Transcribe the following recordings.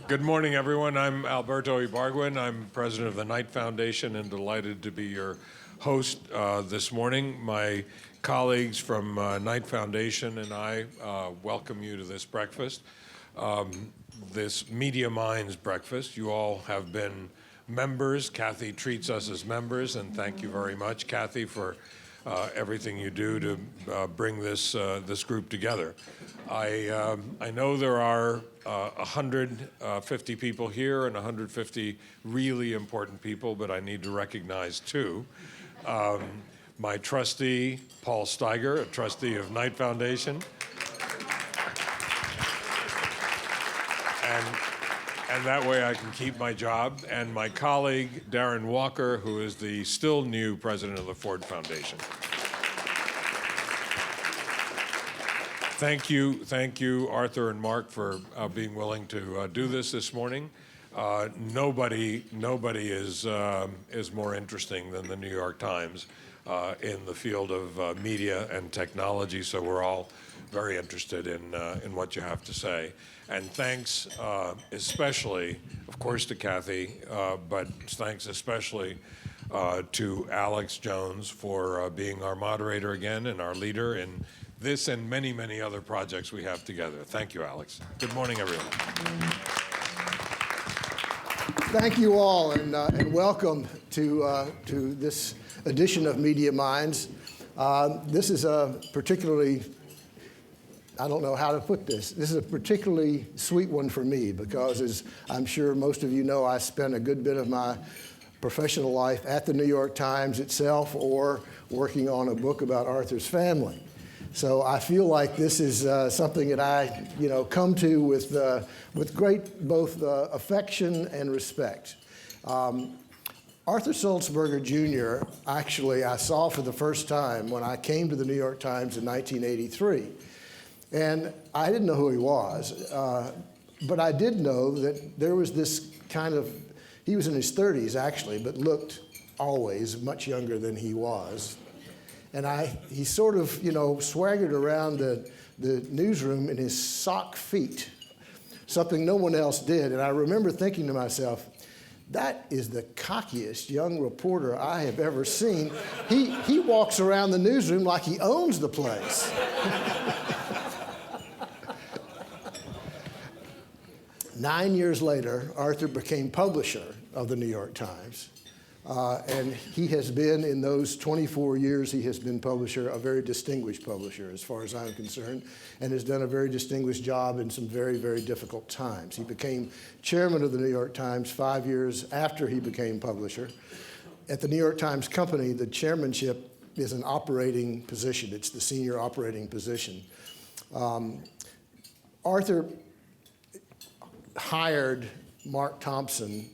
Good morning, everyone. I'm Alberto Ibargüen. I'm president of the Knight Foundation and delighted to be your host this morning. My colleagues from Knight Foundation and I welcome you to this breakfast, this Media Minds breakfast. You all have been members. Kathy treats us as members, and thank you very much, Kathy, for everything you do to bring this group together. I know there are 150 people here and 150 really important people, but I need to recognize two. My trustee, Paul Steiger, a trustee of Knight Foundation, and that way I can keep my job, and my colleague, Darren Walker, who is the still new president of the Ford Foundation. Thank you, Arthur and Mark, for being willing to do this morning. Nobody is more interesting than the New York Times in the field of media and technology, so we're all very interested in what you have to say. And thanks especially, of course, to Kathy, but thanks especially to Alex Jones for being our moderator again and our leader in this and many, many other projects we have together. Thank you, Alex. Good morning, everyone. Thank you all, and welcome to this edition of Media Minds. This is a particularly, I don't know how to put this. This is a particularly sweet one for me because, as I'm sure most of you know, I spent a good bit of my professional life at the New York Times itself or working on a book about Arthur's family. So I feel like this is something that I, come to with great both affection and respect. Arthur Sulzberger Jr., actually, I saw for the first time when I came to the New York Times in 1983. And I didn't know who he was, but I did know that there was this kind of, he was in his 30s actually, but looked always much younger than he was. And he sort of, swaggered around the newsroom in his sock feet, something no one else did. And I remember thinking to myself, that is the cockiest young reporter I have ever seen. He walks around the newsroom like he owns the place. 9 years later, Arthur became publisher of the New York Times. And he has been, in those 24 years he has been publisher, a very distinguished publisher as far as I'm concerned, and has done a very distinguished job in some very, very difficult times. He became chairman of the New York Times 5 years after he became publisher. At the New York Times Company, the chairmanship is an operating position. It's the senior operating position. Arthur hired Mark Thompson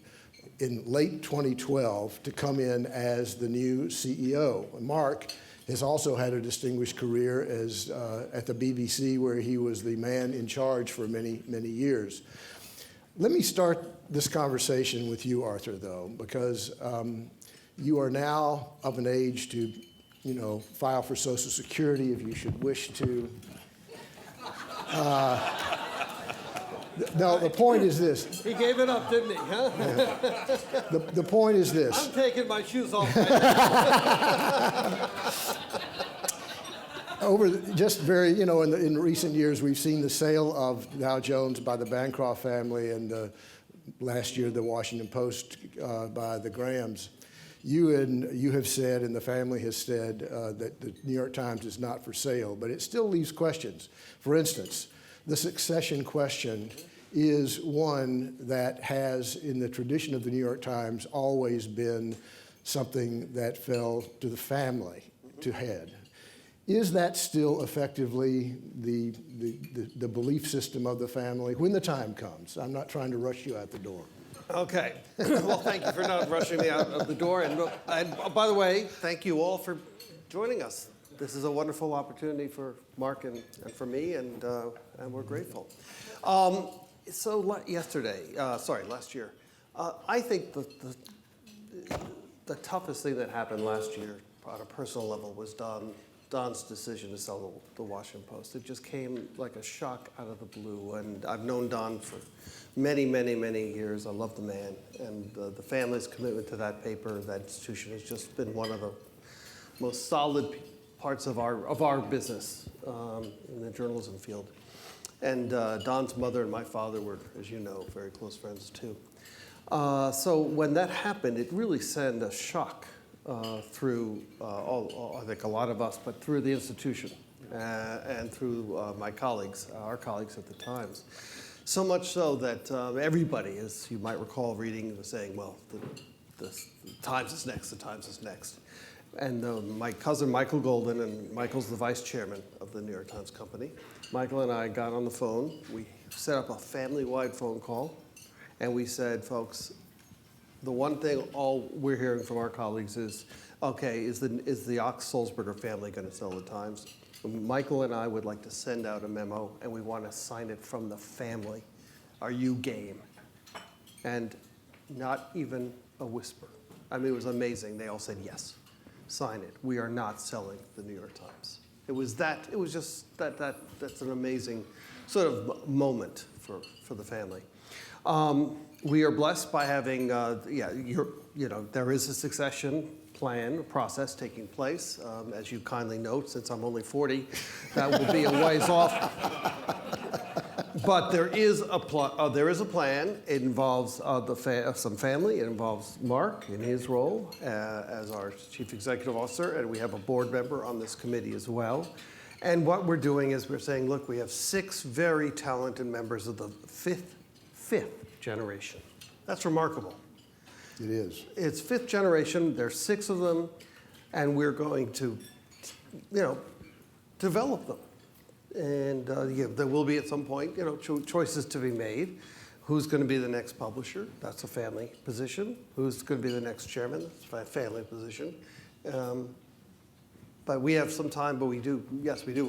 in late 2012 to come in as the new CEO. Mark has also had a distinguished career as at the BBC, where he was the man in charge for many, many years. Let me start this conversation with you, Arthur, though, because you are now of an age to, file for Social Security if you should wish to. No, the point is this. He gave it up, didn't he? Huh? The point is this. I'm taking my shoes off. In recent years, we've seen the sale of Dow Jones by the Bancroft family, and last year the Washington Post by the Grahams. You have said, and the family has said, that the New York Times is not for sale, but it still leaves questions. For instance, the succession question is one that has, in the tradition of the New York Times, always been something that fell to the family to head. Is that still effectively the belief system of the family when the time comes? I'm not trying to rush you out the door. Okay. Well, thank you for not rushing me out of the door. And by the way, thank you all for joining us. This is a wonderful opportunity for Mark and for me, and we're grateful. So last year, I think the toughest thing that happened last year on a personal level was Don Don's decision to sell the Washington Post. It just came like a shock out of the blue. And I've known Don for many, many, many years. I love the man. And the family's commitment to that paper, that institution, has just been one of the most solid parts of our business in the journalism field. And Don's mother and my father were, as you know, very close friends too. So when that happened, it really sent a shock through I think a lot of us, but through the institution and through my colleagues, our colleagues at the Times. So much so that everybody, as you might recall reading, was saying, well, the Times is next, the Times is next. And my cousin, Michael Golden, and Michael's the vice chairman of the New York Times Company. Michael and I got on the phone. We set up a family-wide phone call, and we said, folks, the one thing all we're hearing from our colleagues is, okay, is the Sulzberger family going to sell the Times? Michael and I would like to send out a memo, and we want to sign it from the family. Are you game? And not even a whisper. I mean, it was amazing. They all said yes. Sign it. We are not selling the New York Times. It was just that's an amazing sort of moment for the family. We are blessed by having, there is a succession plan process taking place. As you kindly note, since I'm only 40, that will be a ways off. But there is a plan. It involves some family. It involves Mark in his role as our chief executive officer, and we have a board member on this committee as well. And what we're doing is we're saying, look, we have 6 very talented members of the fifth generation. That's remarkable. It is. It's 5th generation. There's 6 of them, and we're going to, develop them. And there will be at some point, choices to be made. Who's going to be the next publisher? That's a family position. Who's going to be the next chairman? That's a family position. But we have some time, but we do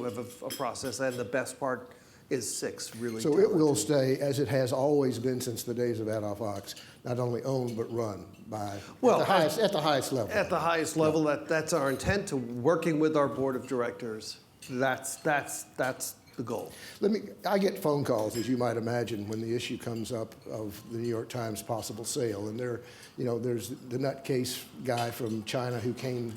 have a process, and the best part is 6 really. So talented. it will stay, as it has always been since the days of Adolph Fox, not only owned but run by at the highest level. At the highest level, that's our intent. To working with our board of directors, that's the goal. I get phone calls, as you might imagine, when the issue comes up of the New York Times possible sale, and there's the nutcase guy from China who came.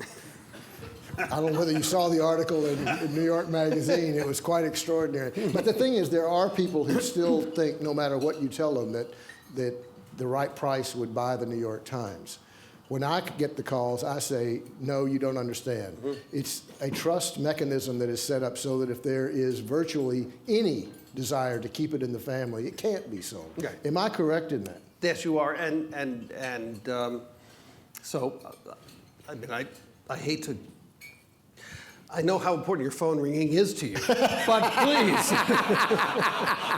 I don't know whether you saw the article in New York Magazine. It was quite extraordinary. But the thing is, there are people who still think, no matter what you tell them, that the right price would buy the New York Times. When I get the calls, I say, no, you don't understand. Mm-hmm. It's a trust mechanism that is set up so that if there is virtually any desire to keep it in the family, it can't be sold. Okay. Am I correct in that? Yes, you are. So, I mean, I hate to. I know how important your phone ringing is to you, but please,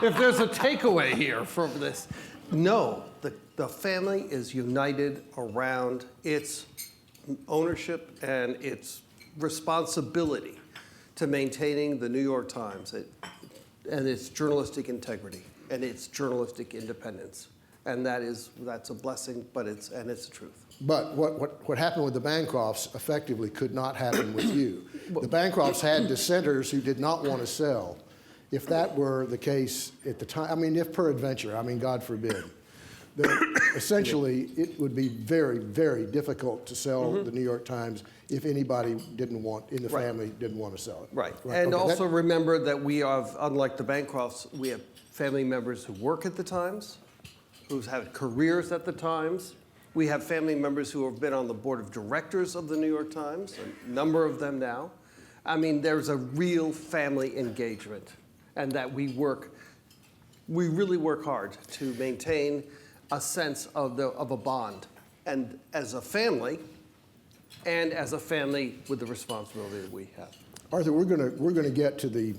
if there's a takeaway here from this, no, the family is united around its ownership and its responsibility to maintaining the New York Times and its journalistic integrity and its journalistic independence. And that's a blessing, but it's the truth. But what happened with the Bancrofts effectively could not happen with you. The Bancrofts had dissenters who did not want to sell. If that were the case at the time, I mean, if peradventure, I mean, God forbid, essentially it would be very, very difficult to sell the New York Times if anybody in the family didn't want to sell it. Right. And okay, also remember that we have, unlike the Bancrofts, we have family members who work at the Times, who've had careers at the Times. We have family members who have been on the board of directors of the New York Times, a number of them now. I mean, there's a real family engagement, and that we really work hard to maintain a sense of a bond, and as a family with the responsibility that we have. Arthur, we're going to get to the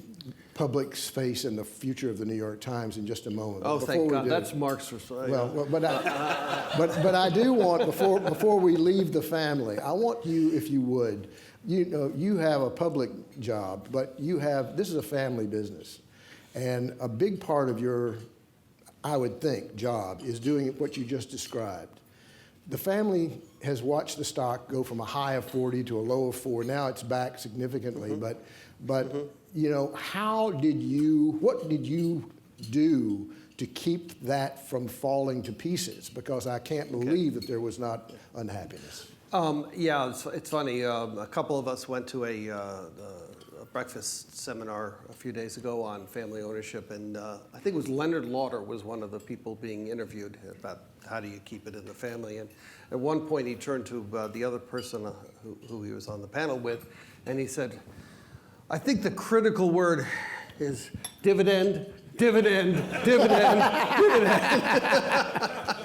public space and the future of the New York Times in just a moment. Oh, thank God! That's Mark's responsibility. Well, but I do want before we leave the family, I want you, if you would, you have a public job, but this is a family business, and a big part of your, I would think, job is doing what you just described. the family has watched the stock go from a high of 40 to a low of 4. Now it's back significantly, but you know, what did you do to keep that from falling to pieces? Because I can't believe that there was not unhappiness. Yeah, it's funny. A couple of us went to a breakfast seminar a few days ago on family ownership, and I think it was Leonard Lauder was one of the people being interviewed about how do you keep it in the family. And at one point he turned to the other person who he was on the panel with, and he said, I think the critical word is dividend, dividend, dividend, dividend.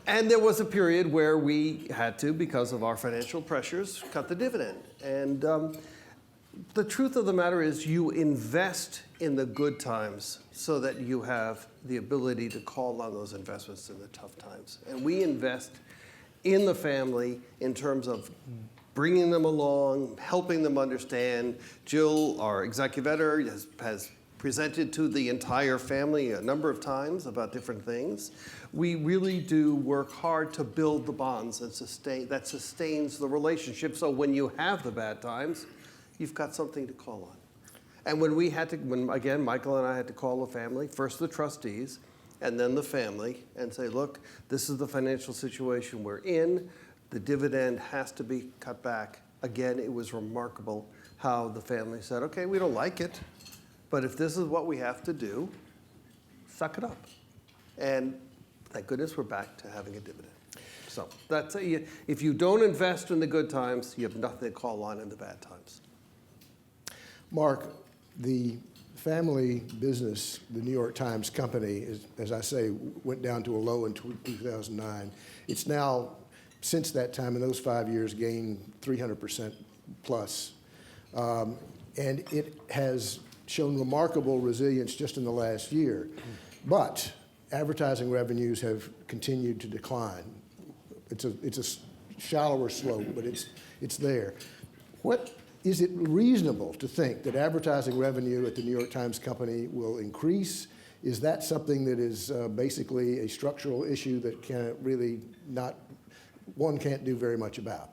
And there was a period where we had to, because of our financial pressures, cut the dividend. And the truth of the matter is you invest in the good times so that you have the ability to call on those investments in the tough times. And we invest in the family in terms of bringing them along, helping them understand. Jill, our executive editor, has presented to the entire family a number of times about different things. We really do work hard to build the bonds and that sustains the relationship. So when you have the bad times, you've got something to call on. And when again, Michael and I had to call the family, first the trustees, and then the family, and say, look, this is the financial situation we're in. The dividend has to be cut back. Again, it was remarkable how the family said, okay, we don't like it, but if this is what we have to do, suck it up. And thank goodness we're back to having a dividend. So that's if you don't invest in the good times, you have nothing to call on in the bad times. Mark, the family business, the New York Times company, as I say, went down to a low in 2009. It's now, since that time, in those 5 years, gained 300% plus. And it has shown remarkable resilience just in the last year. But advertising revenues have continued to decline. It's a shallower slope, but it's there. Is it reasonable to think that advertising revenue at the New York Times Company will increase? Is that something that is basically a structural issue that one can't do very much about?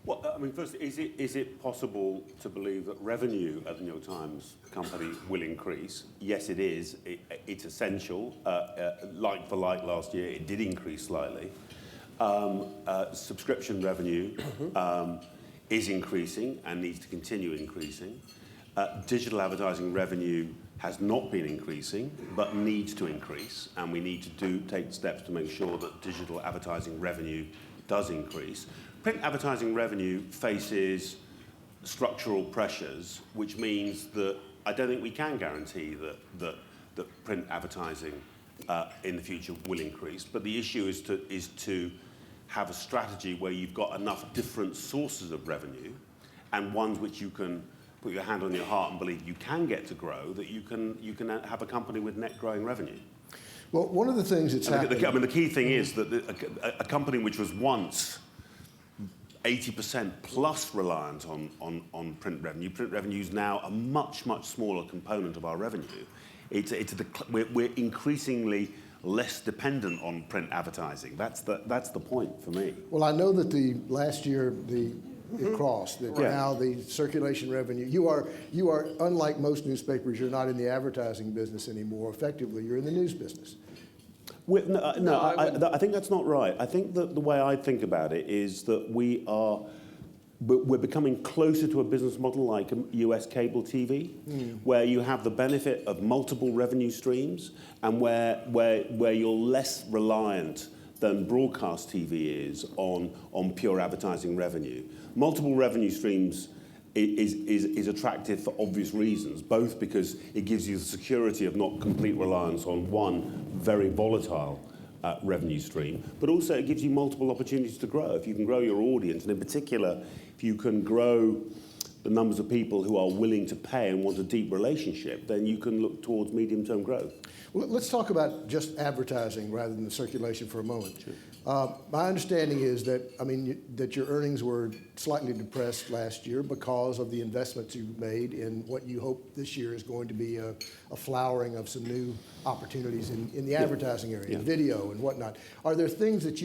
Well, I mean, first, is it possible to believe that revenue at the New York Times Company will increase? Yes, it is. It's essential. Like for like last year, it did increase slightly. Subscription revenue is increasing and needs to continue increasing. Digital advertising revenue has not been increasing, but needs to increase, and we need to take steps to make sure that digital advertising revenue does increase. Print advertising revenue faces structural pressures, which means that I don't think we can guarantee that print advertising in the future will increase. But the issue is to have a strategy where you've got enough different sources of revenue and ones which you can put your hand on your heart and believe you can get to grow, that you can have a company with net growing revenue. Well, one of the things that's happening... I mean, the key thing is that a company which was once 80% plus reliant on print revenue is now a much smaller component of our revenue. We're increasingly less dependent on print advertising. That's the point for me. Well, I know that the last year it crossed, that now the circulation revenue, you are unlike most newspapers, you're not in the advertising business anymore. Effectively, you're in the news business. I think that's not right. I think that the way I think about it is that we're becoming closer to a business model like US cable TV, where you have the benefit of multiple revenue streams and where you're less reliant than broadcast TV is on pure advertising revenue. Multiple revenue streams is attractive for obvious reasons, both because it gives you the security of not complete reliance on one very volatile revenue stream, but also it gives you multiple opportunities to grow. If you can grow your audience, and in particular, if you can grow the numbers of people who are willing to pay and want a deep relationship, then you can look towards medium-term growth. Well, let's talk about just advertising rather than the circulation for a moment. Sure. My understanding is that, that your earnings were slightly depressed last year because of the investments you've made in what you hope this year is going to be a flowering of some new opportunities in the advertising area, video and whatnot. Are there things that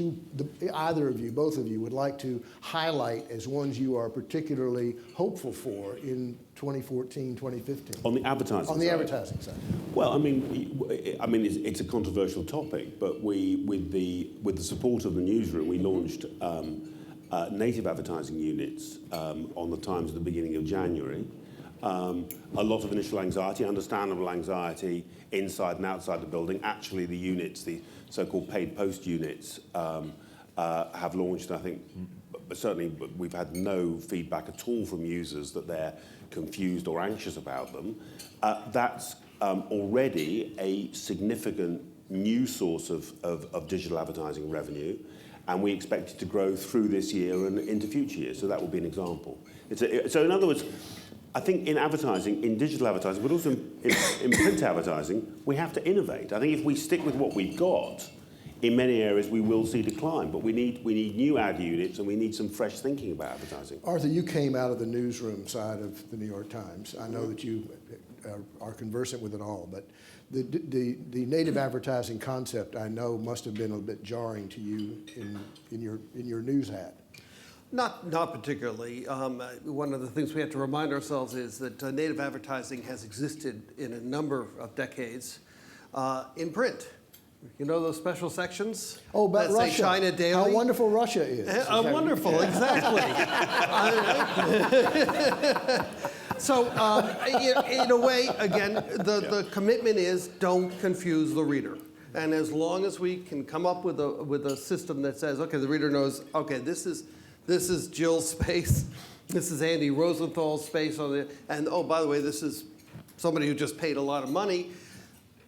either of you, both of you, would like to highlight as ones you are particularly hopeful for in 2014, 2015? On the advertising side? On the advertising side. Well, I mean, it's a controversial topic, but with the support of the newsroom, we launched native advertising units on the Times at the beginning of January. A lot of initial anxiety, understandable anxiety, inside and outside the building. Actually, the units, the so-called paid post units, have launched. I think, certainly, we've had no feedback at all from users that they're confused or anxious about them. That's already a significant new source of digital advertising revenue, and we expect it to grow through this year and into future years. So that will be an example. So in other words, I think in advertising, in digital advertising, but also in print advertising, we have to innovate. I think if we stick with what we've got, in many areas we will see decline, but we need new ad units and we need some fresh thinking about advertising. Arthur, you came out of the newsroom side of the New York Times. I know that you are conversant with it all, but the native advertising concept, I know, must have been a bit jarring to you in your news hat. Not particularly. One of the things we have to remind ourselves is that native advertising has existed in a number of decades in print. You know those special sections? Oh, about that Russia. Say China Daily? How wonderful Russia is. Wonderful, exactly. So, in a way, again, the commitment is don't confuse the reader. And as long as we can come up with a system that says, okay, the reader knows, okay, this is Jill's space, this is Andy Rosenthal's space, and oh, by the way, this is somebody who just paid a lot of money,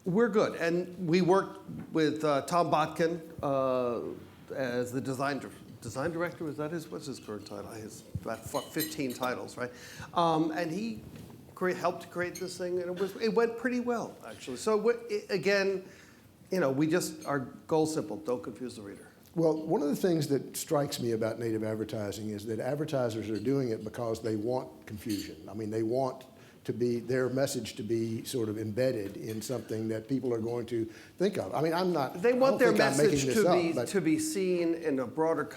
we're good. And we worked with Tom Botkin as the design director. What's his current title? He has about 15 titles, right? And he helped create this thing, and it went pretty well, actually. So again, our goal's simple: don't confuse the reader. Well, one of the things that strikes me about native advertising is that advertisers are doing it because they want confusion. I mean, they want their message to be sort of embedded in something that people are going to think of. I mean, They want their message to be seen in a broader.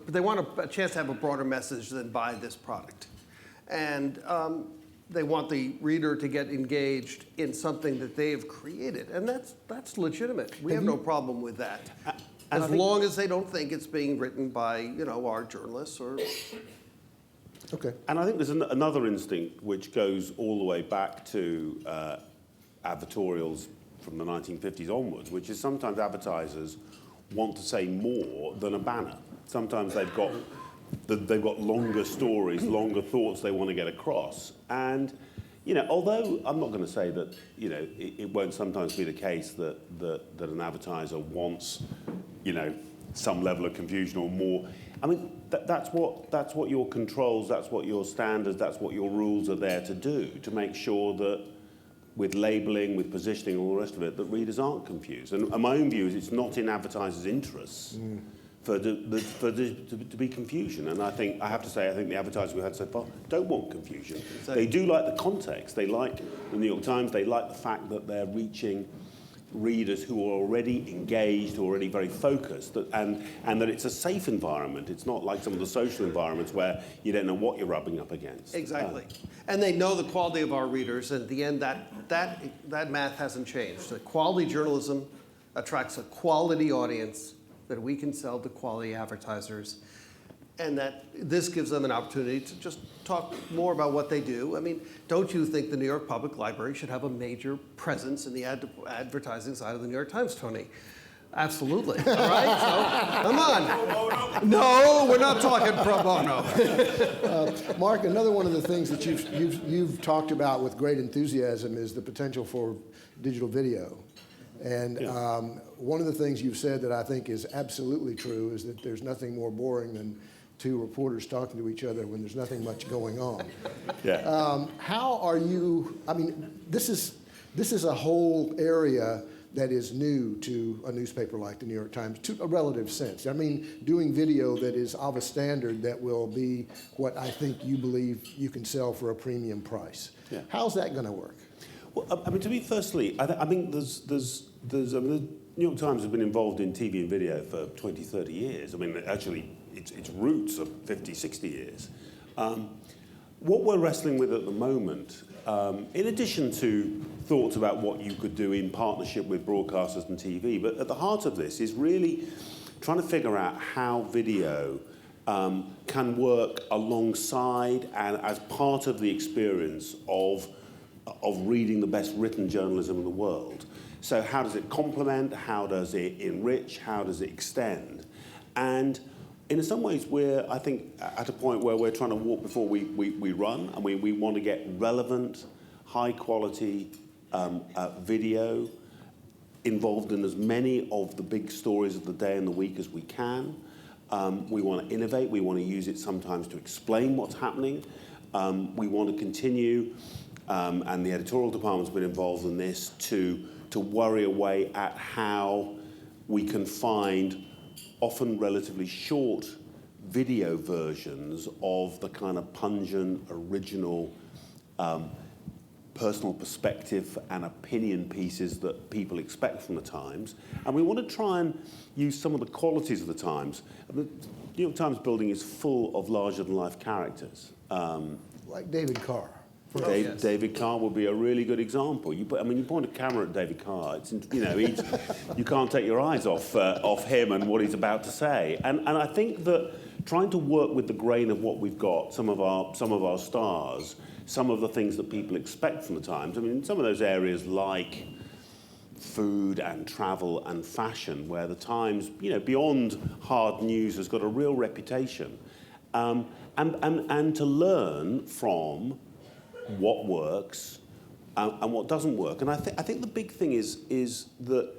They want a chance to have a broader message than buy this product, and they want the reader to get engaged in something that they have created, and that's legitimate. We have no problem with that, as long as they don't think it's being written by our journalists or. Okay. And I think there's another instinct which goes all the way back to advertorials from the 1950s onwards, which is sometimes advertisers want to say more than a banner. Sometimes they've got longer stories, longer thoughts they want to get across. And although I'm not going to say that it won't sometimes be the case that an advertiser wants some level of confusion or more. I mean, that's what your controls, that's what your standards, that's what your rules are there to do, to make sure that with labeling, with positioning, all the rest of it, that readers aren't confused. And my own view is it's not in advertisers' interests for there to be confusion. And I have to say, I think the advertisers we've had so far don't want confusion. They do like the context. They like the New York Times. They like the fact that they're reaching readers who are already engaged, who are already very focused, and that it's a safe environment. It's not like some of the social environments where you don't know what you're rubbing up against. Exactly. And they know the quality of our readers, and at the end, that math hasn't changed. The quality journalism attracts a quality audience that we can sell to quality advertisers, and that this gives them an opportunity to just talk more about what they do. I mean, don't you think the New York Public Library should have a major presence in the advertising side of the New York Times, Tony? Absolutely. All right? So, come on. No, we're not talking pro bono. Mark, another one of the things that you've talked about with great enthusiasm is the potential for digital video. And one of the things you've said that I think is absolutely true is that there's nothing more boring than two reporters talking to each other when there's nothing much going on. Yeah. How are you, I mean, this is a whole area that is new to a newspaper like the New York Times, to a relative sense? I mean, doing video that is of a standard that will be what I think you believe you can sell for a premium price. Yeah. How's that going to work? Well, I mean, to me, firstly, I think the New York Times has been involved in TV and video for 20, 30 years. I mean, actually, its roots are 50, 60 years. What we're wrestling with at the moment, in addition to thoughts about what you could do in partnership with broadcasters and TV, but at the heart of this is really trying to figure out how video can work alongside and as part of the experience of reading the best written journalism in the world. So how does it complement? How does it enrich? How does it extend? And in some ways, we're, I think, at a point where we're trying to walk before we run, and we want to get relevant, high-quality video involved in as many of the big stories of the day and the week as we can. We want to innovate. We want to use it sometimes to explain what's happening. We want to continue, and the editorial department's been involved in this, to worry away at how we can find often relatively short video versions of the kind of pungent, original, personal perspective and opinion pieces that people expect from the Times. And we want to try and use some of the qualities of the Times. The New York Times building is full of larger-than-life characters. Like David Carr. David Carr would be a really good example. You point a camera at David Carr. You can't take your eyes off him and what he's about to say. And I think that trying to work with the grain of what we've got, some of our stars, some of the things that people expect from the Times. I mean, in some of those areas like food and travel and fashion, where the Times, beyond hard news, has got a real reputation, and to learn from what works and what doesn't work. And I think the big thing is that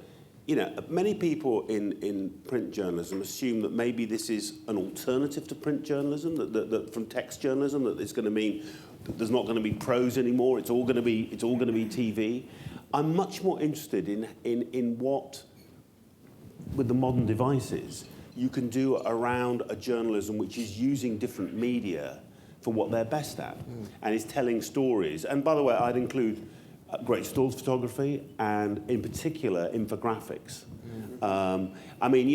many people in print journalism assume that maybe this is an alternative to print journalism, that from text journalism, that it's going to mean that there's not going to be prose anymore. It's all going to be TV. I'm much more interested in what, with the modern devices, you can do around a journalism which is using different media for what they're best at, and is telling stories. And by the way, I'd include great stills photography and, in particular, infographics. I mean,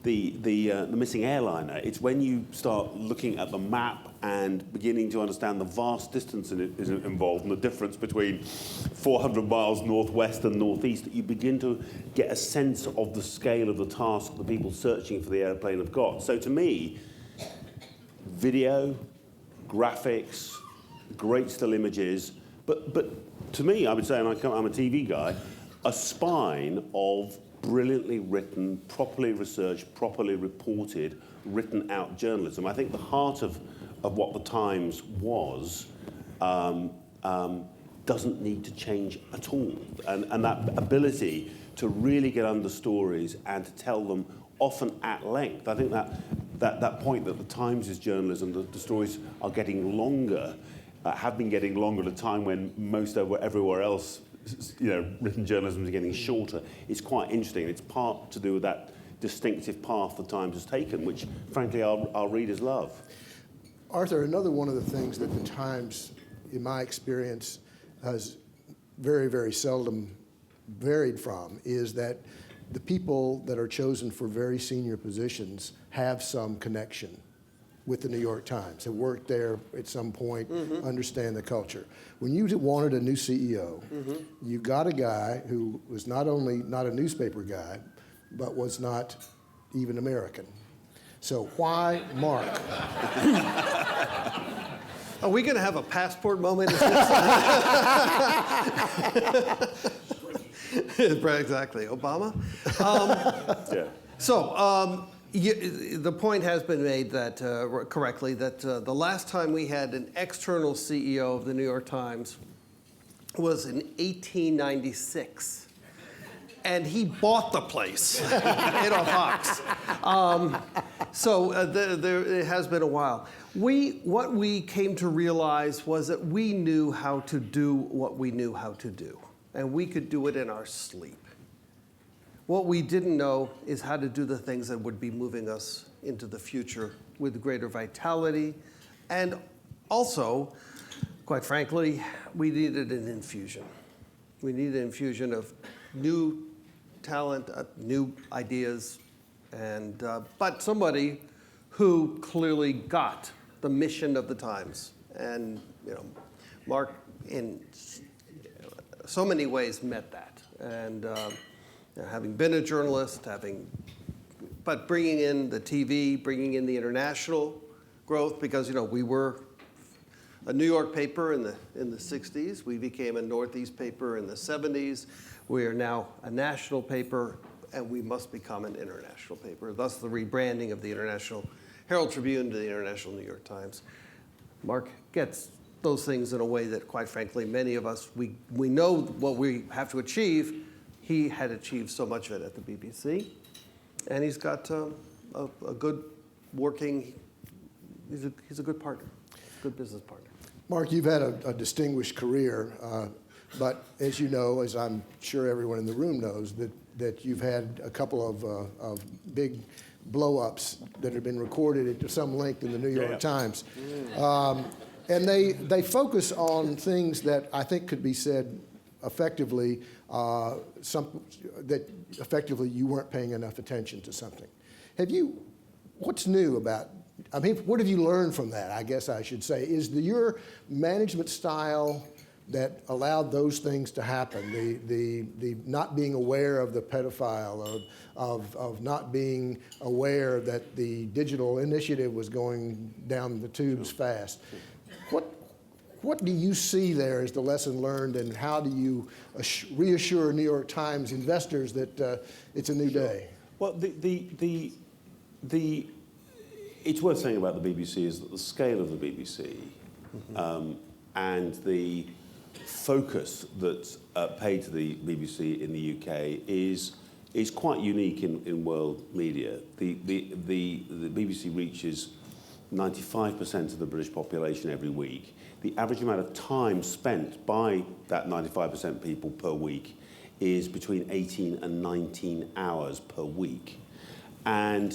the missing airliner. It's when you start looking at the map and beginning to understand the vast distance involved and the difference between 400 miles northwest and northeast, that you begin to get a sense of the scale of the task the people searching for the airplane have got. So to me, video, graphics, great still images, but to me, I would say, and I'm a TV guy, a spine of brilliantly written, properly researched, properly reported, written out journalism. I think the heart of what the Times was doesn't need to change at all. And that ability to really get under stories and to tell them often at length. I think that point that the Times' journalism, the stories are getting longer, have been getting longer at a time when most everywhere else, written journalism is getting shorter. It's quite interesting. It's part to do with that distinctive path the Times has taken, which, frankly, our readers love. Arthur, another one of the things that the Times, in my experience, has very, very seldom varied from is that the people that are chosen for very senior positions have some connection with the New York Times, have worked there at some point, understand the culture. When you wanted a new CEO, you got a guy who was not only not a newspaper guy, but was not even American. So why Mark? Are we going to have a passport moment? Exactly, Obama. Yeah. So the point has been made that correctly that the last time we had an external CEO of the New York Times was in 1896. And he bought the place, Adolph Hawks. So it has been a while. What we came to realize was that we knew how to do what we knew how to do. And we could do it in our sleep. What we didn't know is how to do the things that would be moving us into the future with greater vitality. And also, quite frankly, we needed an infusion. We needed an infusion of new talent, new ideas, and but somebody who clearly got the mission of the times. And Mark, in so many ways, met that. And having been a journalist, but bringing in the TV, bringing in the international growth, because we were a New York paper in the 60s. We became a Northeast paper in the 70s. We are now a national paper, and we must become an international paper. Thus, the rebranding of the International Herald Tribune to the International New York Times. Mark gets those things in a way that, quite frankly, many of us, we know what we have to achieve. He had achieved so much of it at the BBC, and he's got a good working, he's a good partner, good business partner. Mark, you've had a distinguished career, but as you know, as I'm sure everyone in the room knows, that you've had a couple of big blow-ups that have been recorded at some length in the New York Times. And they focus on things that I think could be said effectively, that effectively you weren't paying enough attention to something. What's new about, what have you learned from that, I guess I should say? Is your management style that allowed those things to happen, the not being aware of the pedophile, of not being aware that the digital initiative was going down the tubes fast? What do you see there as the lesson learned, and how do you reassure New York Times investors that it's a new day? Well, it's worth saying about the BBC is that the scale of the BBC and the focus that's paid to the BBC in the UK is quite unique in world media. The BBC reaches 95% of the British population every week. The average amount of time spent by that 95% people per week is between 18 and 19 hours per week. And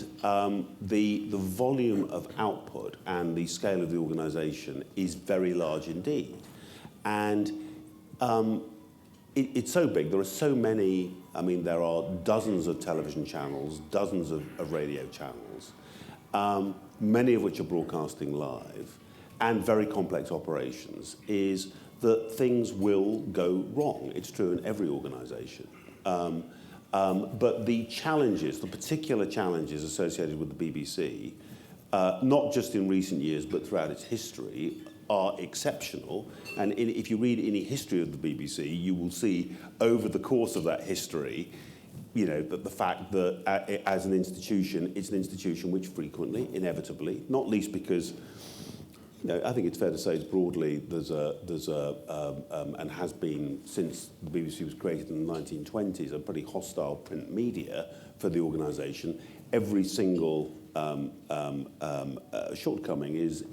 the volume of output and the scale of the organisation is very large indeed. And it's so big, there are so many, there are dozens of television channels, dozens of radio channels, many of which are broadcasting live, and very complex operations, is that things will go wrong. It's true in every organisation. But the challenges, the particular challenges associated with the BBC, not just in recent years, but throughout its history, are exceptional. And if you read any history of the BBC, you will see over the course of that history, that the fact that as an institution, it's an institution which frequently, inevitably, not least because, I think it's fair to say broadly there's and has been since the BBC was created in the 1920s, a pretty hostile print media for the organisation. Every single shortcoming is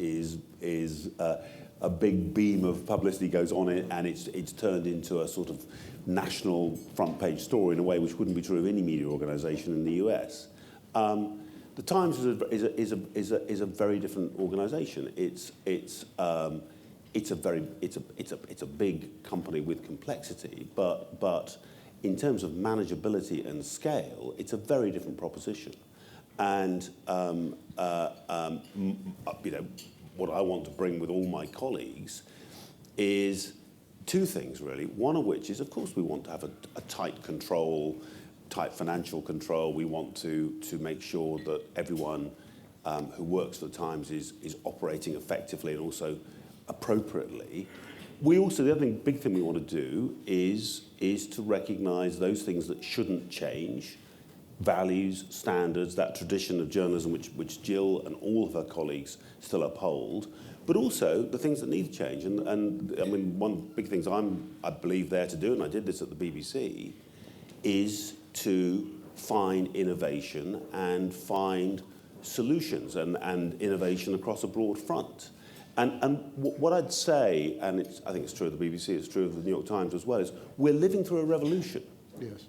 a big beam of publicity goes on it, and it's turned into a sort of national front page story in a way which wouldn't be true of any media organisation in the US. The Times is a very different organisation. It's a big company with complexity, but in terms of manageability and scale, it's a very different proposition. And what I want to bring with all my colleagues is two things really. One of which is, of course, we want to have a tight control. Tight financial control. We want to make sure that everyone who works for the Times is operating effectively and also appropriately. We also, the other big thing we want to do is to recognise those things that shouldn't change, values, standards, that tradition of journalism which Jill and all of her colleagues still uphold, but also the things that need to change. And one big thing I believe there to do, and I did this at the BBC, is to find innovation and find solutions and innovation across a broad front. And what I'd say, and I think it's true of the BBC, it's true of the New York Times as well, is we're living through a revolution. Yes.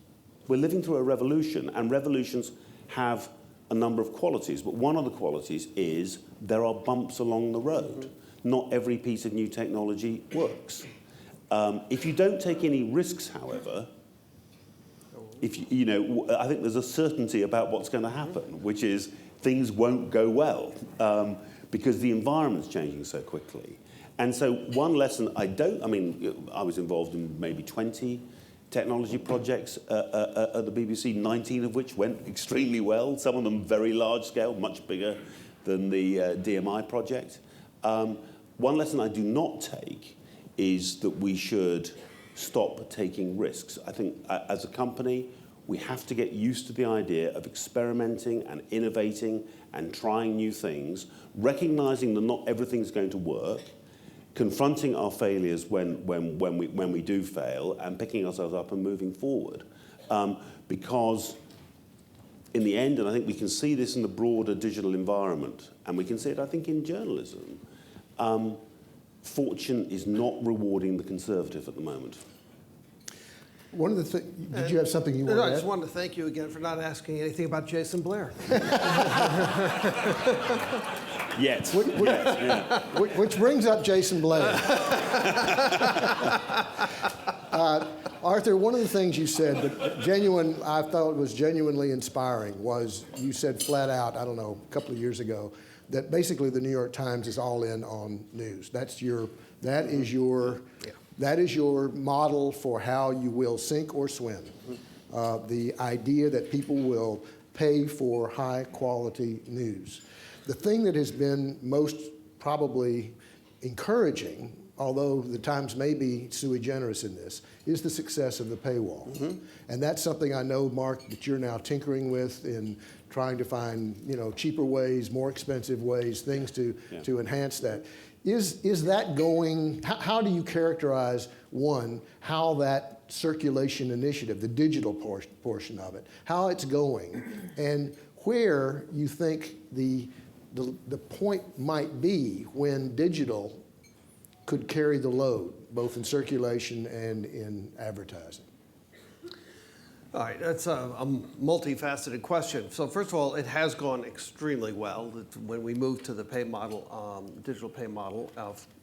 we're living through a revolution, and revolutions have a number of qualities, but one of the qualities is there are bumps along the road. Not every piece of new technology works. If you don't take any risks, however, I think there's a certainty about what's going to happen, which is things won't go well because the environment's changing so quickly. And so one lesson I was involved in maybe 20 technology projects at the BBC, 19 of which went extremely well, some of them very large scale, much bigger than the DMI project. One lesson I do not take is that we should stop taking risks. I think as a company, we have to get used to the idea of experimenting and innovating and trying new things, recognizing that not everything's going to work, confronting our failures when we do fail, and picking ourselves up and moving forward. Because in the end, and I think we can see this in the broader digital environment, and we can see it, I think, in journalism, fortune is not rewarding the conservative at the moment. One of the things, did you have something you wanted to add? I just wanted to thank you again for not asking anything about Jason Blair. Yet. Which brings up Jason Blair. Arthur, one of the things you said that I thought was genuinely inspiring was you said flat out, I don't know, a couple of years ago, that basically the New York Times is all in on news. That is your model for how you will sink or swim. The idea that people will pay for high quality news. The thing that has been most probably encouraging, although the Times may be sui generis in this, is the success of the paywall. And that's something I know, Mark, that you're now tinkering with in trying to find cheaper ways, more expensive ways, things to enhance that. Is that going, how do you characterize, one, how that circulation initiative, the digital portion of it, how it's going, and where you think the point might be when digital could carry the load, both in circulation and in advertising? All right, that's a multifaceted question. So first of all, it has gone extremely well. When we moved to the pay model, digital pay model,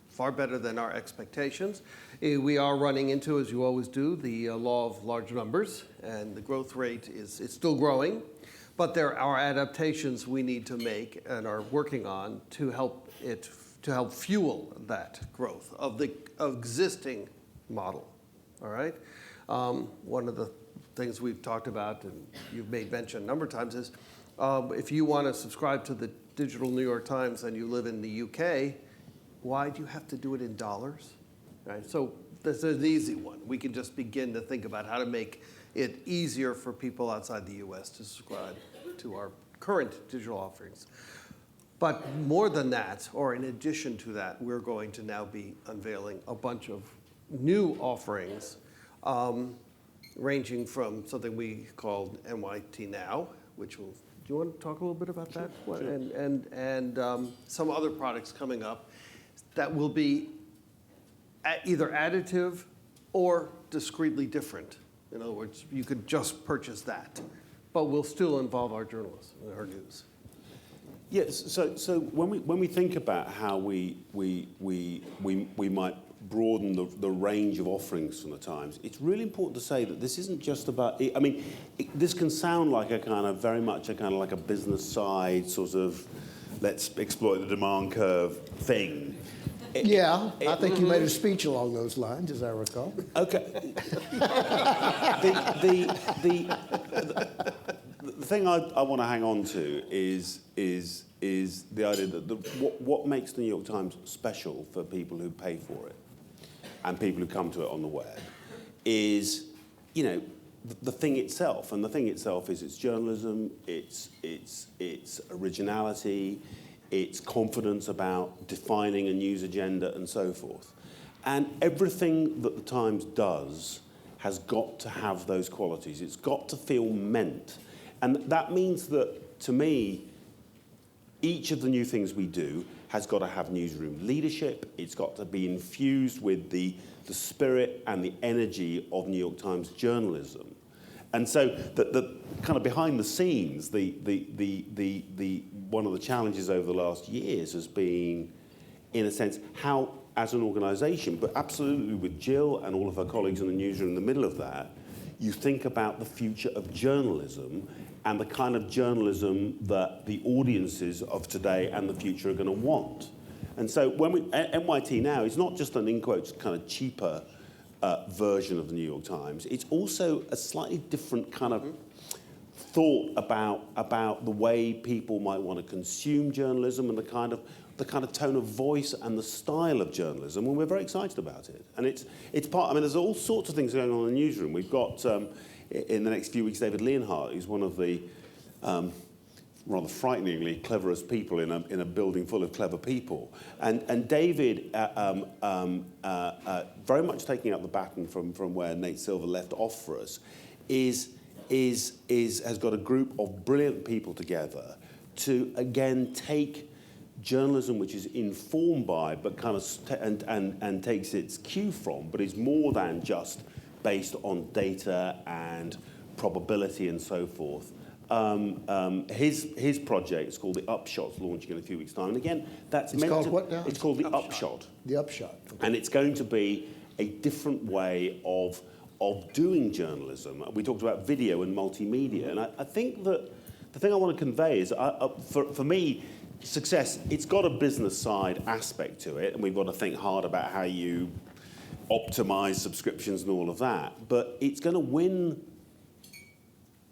far better than our expectations. We are running into, as you always do, the law of large numbers, and the growth rate is still growing. But there are adaptations we need to make and are working on to help fuel that growth of the existing model. All right, one of the things we've talked about, and you've made mention a number of times, is if you want to subscribe to the digital New York Times and you live in the UK, why do you have to do it in dollars? Right? So this is an easy one. We can just begin to think about how to make it easier for people outside the US to subscribe to our current digital offerings. But more than that, or in addition to that, we're going to now be unveiling a bunch of new offerings, ranging from something we called NYT Now, which will, do you want to talk a little bit about that? Sure. And some other products coming up that will be either additive or discreetly different. In other words, you could just purchase that, but will still involve our journalists and our news. Yes. So when we think about how we might broaden the range of offerings from the Times, it's really important to say that this isn't just about. I mean, this can sound like very much like a business side sort of let's exploit the demand curve thing. I think you made a speech along those lines, as I recall. Okay. The thing I want to hang on to is the idea that what makes the New York Times special for people who pay for it and people who come to it on the web is, the thing itself. And the thing itself is its journalism, its originality, its confidence about defining a news agenda and so forth. And everything that the Times does has got to have those qualities. It's got to feel meant. And that means that, to me, each of the new things we do has got to have newsroom leadership. It's got to be infused with the spirit and the energy of New York Times journalism. And so the kind of behind the scenes, one of the challenges over the last years has been, in a sense, how, as an organisation, but absolutely with Jill and all of her colleagues in the newsroom in the middle of that, you think about the future of journalism and the kind of journalism that the audiences of today and the future are going to want. And so when NYT Now is not just an, in quotes, kind of cheaper version of the New York Times, it's also a slightly different kind of thought about the way people might want to consume journalism and the kind of tone of voice and the style of journalism, and we're very excited about it. And it's part, I mean, there's all sorts of things going on in the newsroom. We've got, in the next few weeks, David Leonhardt, who's one of the rather frighteningly cleverest people in a building full of clever people. And David, very much taking up the baton from where Nate Silver left off for us, has got a group of brilliant people together to, again, take journalism which is informed by, but kind of and takes its cue from, but is more than just based on data and probability and so forth. His project is called The Upshot's launching in a few weeks' time, and again, that's It's called what now? It's called The Upshot. The Upshot. Okay. And it's going to be a different way of doing journalism. We talked about video and multimedia, and I think that the thing I want to convey is, for me, success, it's got a business side aspect to it, and we've got to think hard about how you optimize subscriptions and all of that, but it's going to win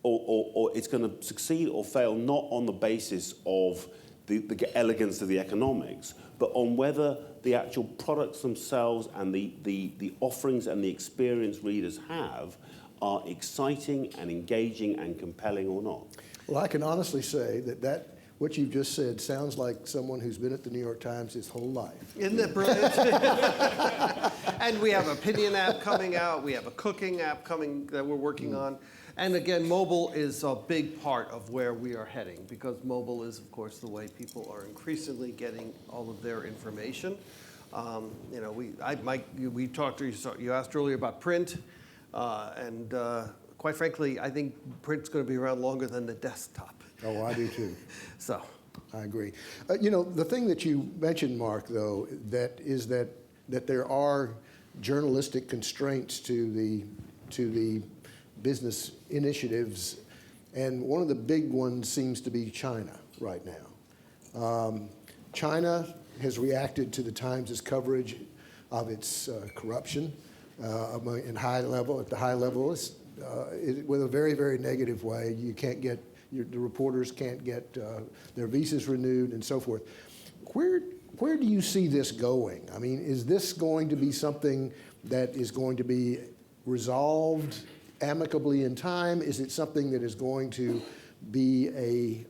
or it's going to succeed or fail not on the basis of the elegance of the economics, but on whether the actual products themselves and the offerings and the experience readers have are exciting and engaging and compelling or not. Well, I can honestly say that what you've just said sounds like someone who's been at the New York Times his whole life. Isn't that brilliant? And we have an opinion app coming out. We have a cooking app coming that we're working on. And again, mobile is a big part of where we are heading, because mobile is, of course, the way people are increasingly getting all of their information. We talked to you asked earlier about print, and quite frankly, I think print's going to be around longer than the desktop. Oh, I do too. So, I agree. The thing that you mentioned, Mark, though, that there are journalistic constraints to the business initiatives, and one of the big ones seems to be China right now. China has reacted to the Times' coverage of its corruption at the high level, with a very, very negative way. You can't get the reporters can't get their visas renewed and so forth. Where do you see this going? I mean, is this going to be something that is going to be resolved amicably in time? Is it something that is going to be a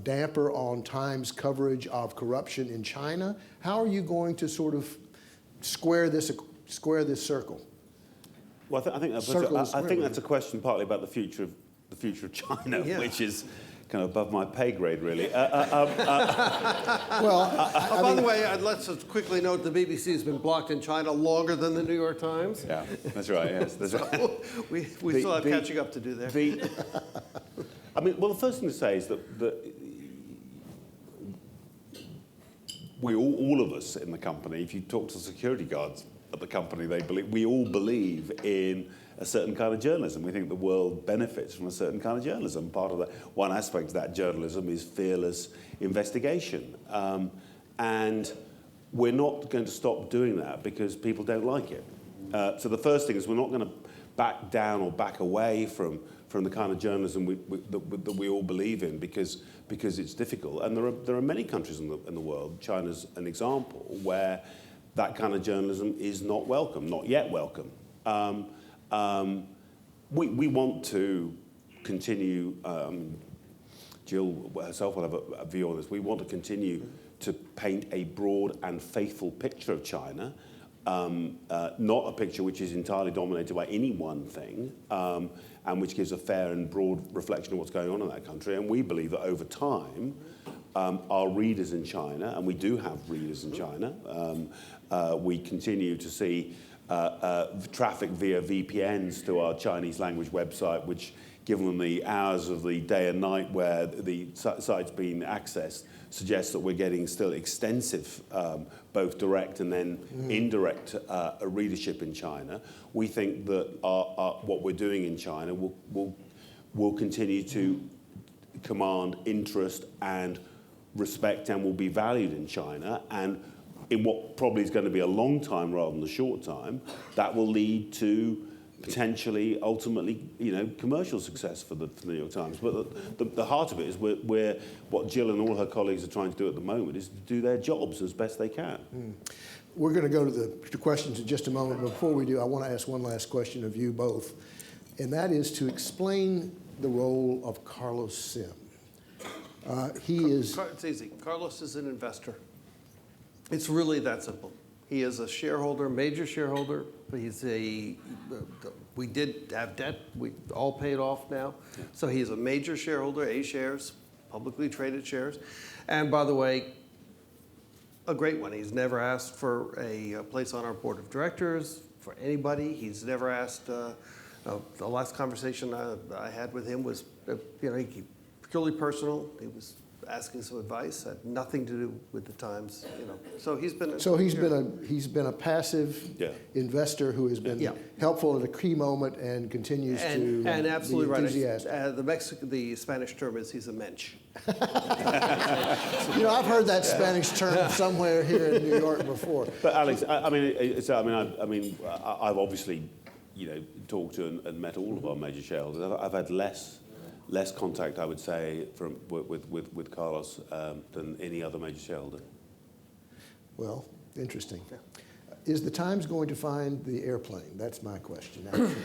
damper on Times coverage of corruption in China? How are you going to sort of square this circle? Well, I think that's a question partly about the future of China, yeah. which is kind of above my pay grade, really. By the way, let's just quickly note the BBC has been blocked in China longer than the New York Times. Yeah, that's right. Yes, that's right. We still have catching up to do there. The first thing to say is that we all of us in the company, if you talk to the security guards at the company, we all believe in a certain kind of journalism. We think the world benefits from a certain kind of journalism. Part of one aspect of that journalism is fearless investigation. And we're not going to stop doing that because people don't like it. So the first thing is we're not going to back down or back away from the kind of journalism that we all believe in because it's difficult. And there are many countries in the world, China's an example, where that kind of journalism is not welcome, not yet welcome. We want to continue, Jill herself will have a view on this, we want to continue to paint a broad and faithful picture of China, not a picture which is entirely dominated by any one thing, and which gives a fair and broad reflection of what's going on in that country. And we believe that over time, our readers in China, and we do have readers in China, we continue to see traffic via VPNs to our Chinese language website, which, given the hours of the day and night where the site's being accessed, suggests that we're getting still extensive, both direct and then indirect readership in China. We think that what we're doing in China will continue to command interest and respect and will be valued in China. And in what probably is going to be a long time rather than a short time, that will lead to potentially, ultimately, commercial success for the New York Times. But the heart of it is what Jill and all her colleagues are trying to do at the moment is to do their jobs as best they can. We're going to go to the questions in just a moment. Before we do, I want to ask one last question of you both, and that is to explain the role of Carlos Sim. It's easy. Carlos is an investor. It's really that simple. He is a shareholder, major shareholder. We did have debt. We all paid off now. So he's a major shareholder, A shares, publicly traded shares. And by the way, a great one. He's never asked for a place on our board of directors for anybody. He's never asked. The last conversation I had with him was, purely personal. He was asking some advice, had nothing to do with the Times, So he's been a passive investor who has been helpful at a key moment and continues to and absolutely be enthusiastic. Right. The Spanish term is he's a mensch. I've heard that Spanish term somewhere here in New York before. But Alex, I've obviously, talked to and met all of our major shareholders. I've had less contact, I would say, with Carlos than any other major shareholder. Well, interesting. Yeah. Is the Times going to find the airplane? That's my question. Actually.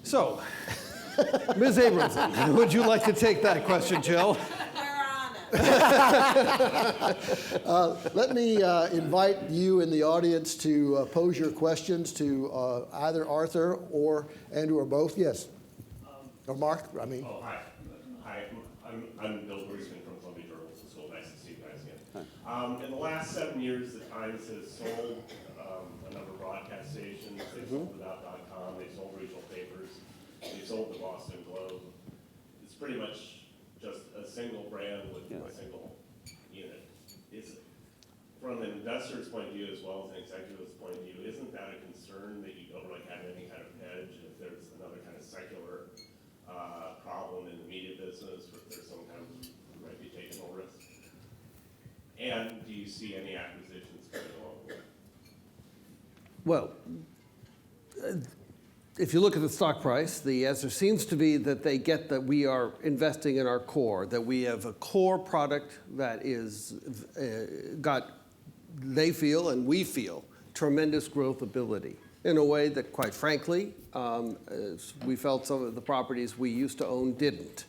So, Ms. Abramson, would you like to take that question, Jill? Let me invite you in the audience to pose your questions to either Arthur or Andrew or both. Yes. Or Mark, Oh, hi. Hi, I'm Bill Bruceman from Columbia Journalism School. Nice to see you guys again. In the last 7 years, the Times has sold a number of broadcast stations. They've sold About.com. They've sold regional papers. They sold the Boston Globe. It's pretty much just a single brand with a single unit. From an investor's point of view as well as an executive's point of view, isn't that a concern that you don't really have any kind of hedge if there's another kind of secular problem in the media business, or if there's some kind of reputational risk? And do you see any acquisitions coming along? Well, if you look at the stock price, the answer seems to be that they get that we are investing in our core, that we have a core product that is they feel and we feel tremendous growth ability in a way that, quite frankly, we felt some of the properties we used to own didn't.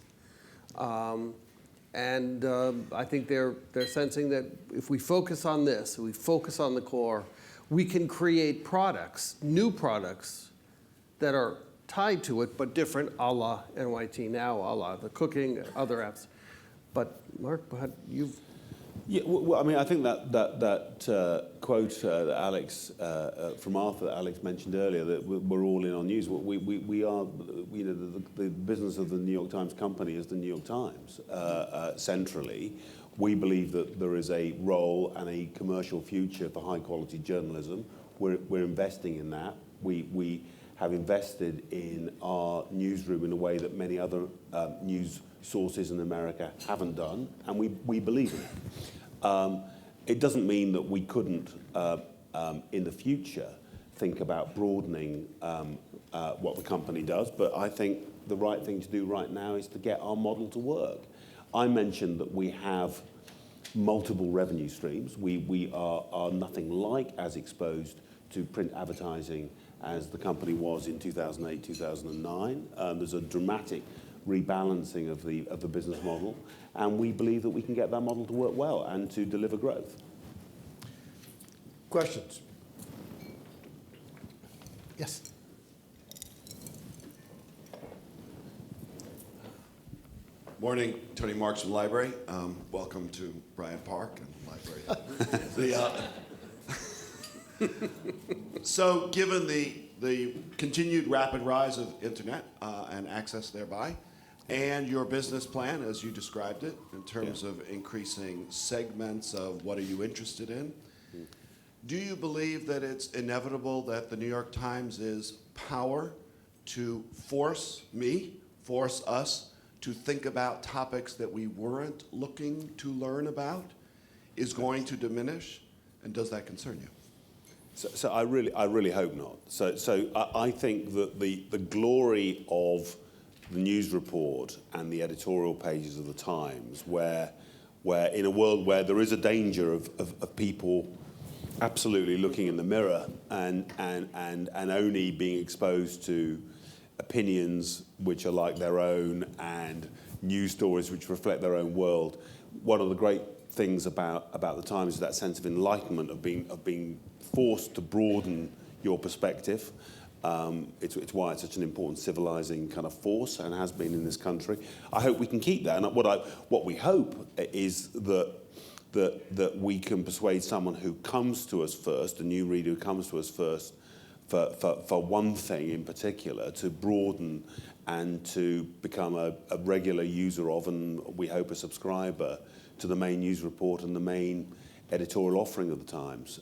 And I think they're sensing that if we focus on this, we focus on the core, we can create products, new products, that are tied to it, but different, a la NYT Now, a la the cooking, other apps. But Mark, you've... Yeah, well, I think that quote that Alex from Arthur that Alex mentioned earlier, that we're all in on news. We are, the business of the New York Times company is the New York Times centrally. We believe that there is a role and a commercial future for high quality journalism. We're investing in that. We have invested in our newsroom in a way that many other news sources in America haven't done, and we believe in it. It doesn't mean that we couldn't, in the future, think about broadening what the company does, but I think the right thing to do right now is to get our model to work. I mentioned that we have multiple revenue streams. We are nothing like as exposed to print advertising as the company was in 2008, 2009. There's a dramatic rebalancing of the business model, and we believe that we can get that model to work well and to deliver growth. Questions? Yes. Morning, Tony Marks from Library. Welcome to Bryant Park and Library. So given the continued rapid rise of internet and access thereby, and your business plan, as you described it, in terms of increasing segments of what are you interested in, do you believe that it's inevitable that the New York Times is power to force us to think about topics that we weren't looking to learn about is going to diminish? And does that concern you? So I really hope not. So I think that the glory of the news report and the editorial pages of the Times, where in a world where there is a danger of people absolutely looking in the mirror and only being exposed to opinions which are like their own and news stories which reflect their own world, one of the great things about the Times is that sense of enlightenment, of being forced to broaden your perspective. It's why it's such an important civilizing kind of force and has been in this country. I hope we can keep that. And what we hope is that we can persuade someone who comes to us first, a new reader who comes to us first, for one thing in particular, to broaden and to become a regular user of, and we hope a subscriber to, the main news report and the main editorial offering of the Times.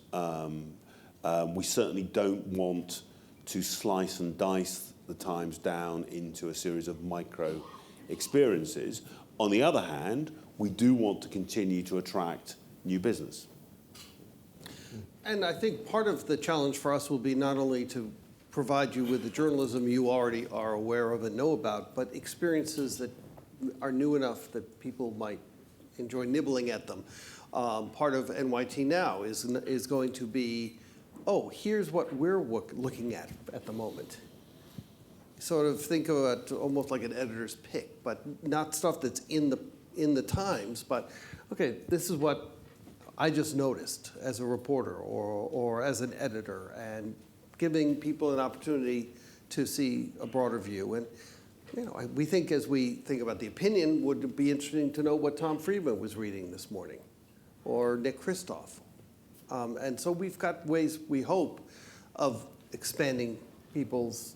We certainly don't want to slice and dice the Times down into a series of micro experiences. On the other hand, we do want to continue to attract new business. And I think part of the challenge for us will be not only to provide you with the journalism you already are aware of and know about, but experiences that are new enough that people might enjoy nibbling at them. Part of NYT Now is going to be, oh, here's what we're looking at the moment. Sort of think of it almost like an editor's pick, but not stuff that's in the Times, but okay, this is what I just noticed as a reporter or as an editor, and giving people an opportunity to see a broader view. And we think, as we think about the opinion, would it be interesting to know what Tom Friedman was reading this morning, or Nick Kristof. And so we've got ways, we hope, of expanding people's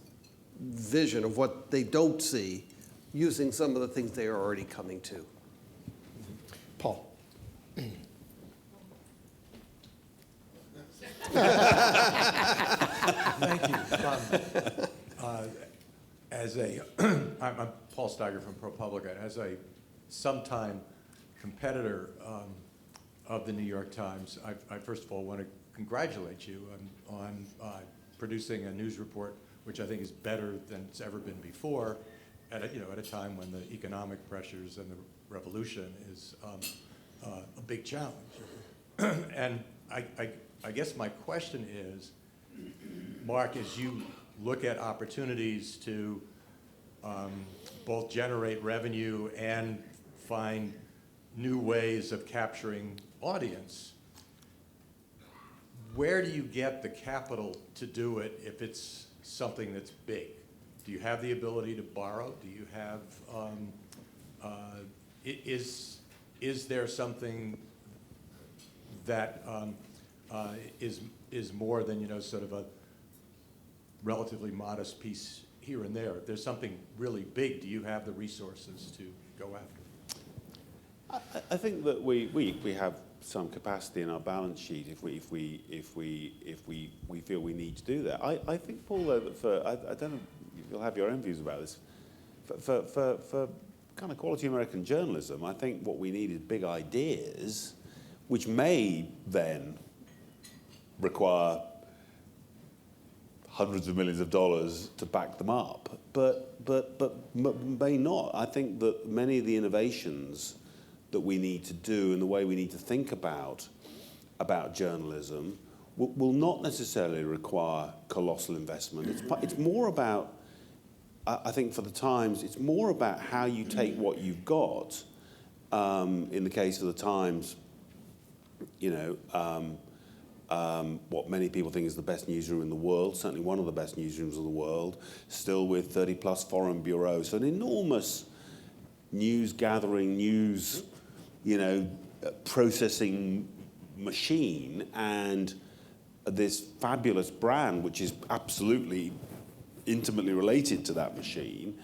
vision of what they don't see, using some of the things they are already coming to. Paul. Thank you. I'm Paul Steiger from ProPublica. As a sometime competitor of the New York Times, I first of all want to congratulate you on producing a news report which I think is better than it's ever been before, at a time when the economic pressures and the revolution is a big challenge. And I guess my question is, Mark, as you look at opportunities to both generate revenue and find new ways of capturing audience, where do you get the capital to do it if it's something that's big? Do you have the ability to borrow? Do you have, is there something that is more than, sort of a relatively modest piece here and there? If there's something really big, do you have the resources to go after? I think that we have some capacity in our balance sheet if we feel we need to do that. I think, Paul, though, that I don't know, you'll have your own views about this. For kind of quality American journalism, I think what we need is big ideas, which may then require hundreds of millions of dollars to back them up, but may not. I think that many of the innovations that we need to do and the way we need to think about journalism will not necessarily require colossal investment. It's more about, I think for the Times, it's more about how you take what you've got. In the case of the Times, what many people think is the best newsroom in the world, certainly one of the best newsrooms of the world, still with 30-plus foreign bureaus. So an enormous news gathering, news, processing machine, and this fabulous brand, which is absolutely intimately related to that machine,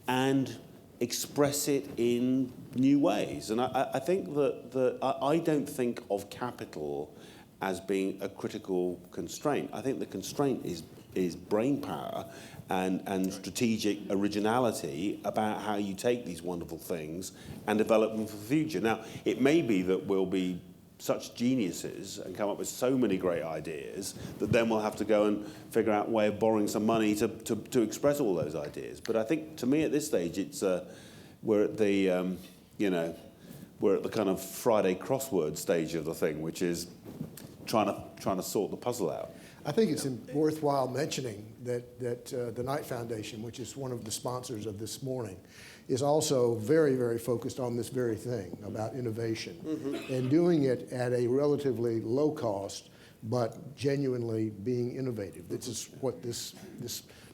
and express it in new ways. And I think that I don't think of capital as being a critical constraint. I think the constraint is brain power and strategic originality about how you take these wonderful things and develop them for the future. Now, it may be that we'll be such geniuses and come up with so many great ideas that then we'll have to go and figure out a way of borrowing some money to express all those ideas. But I think, to me, at this stage, it's we're at the we're at the kind of Friday crossword stage of the thing, which is trying to sort the puzzle out. I think it's worthwhile mentioning that the Knight Foundation, which is one of the sponsors of this morning, is also very, very focused on this very thing about innovation and doing it at a relatively low cost, but genuinely being innovative. This is what this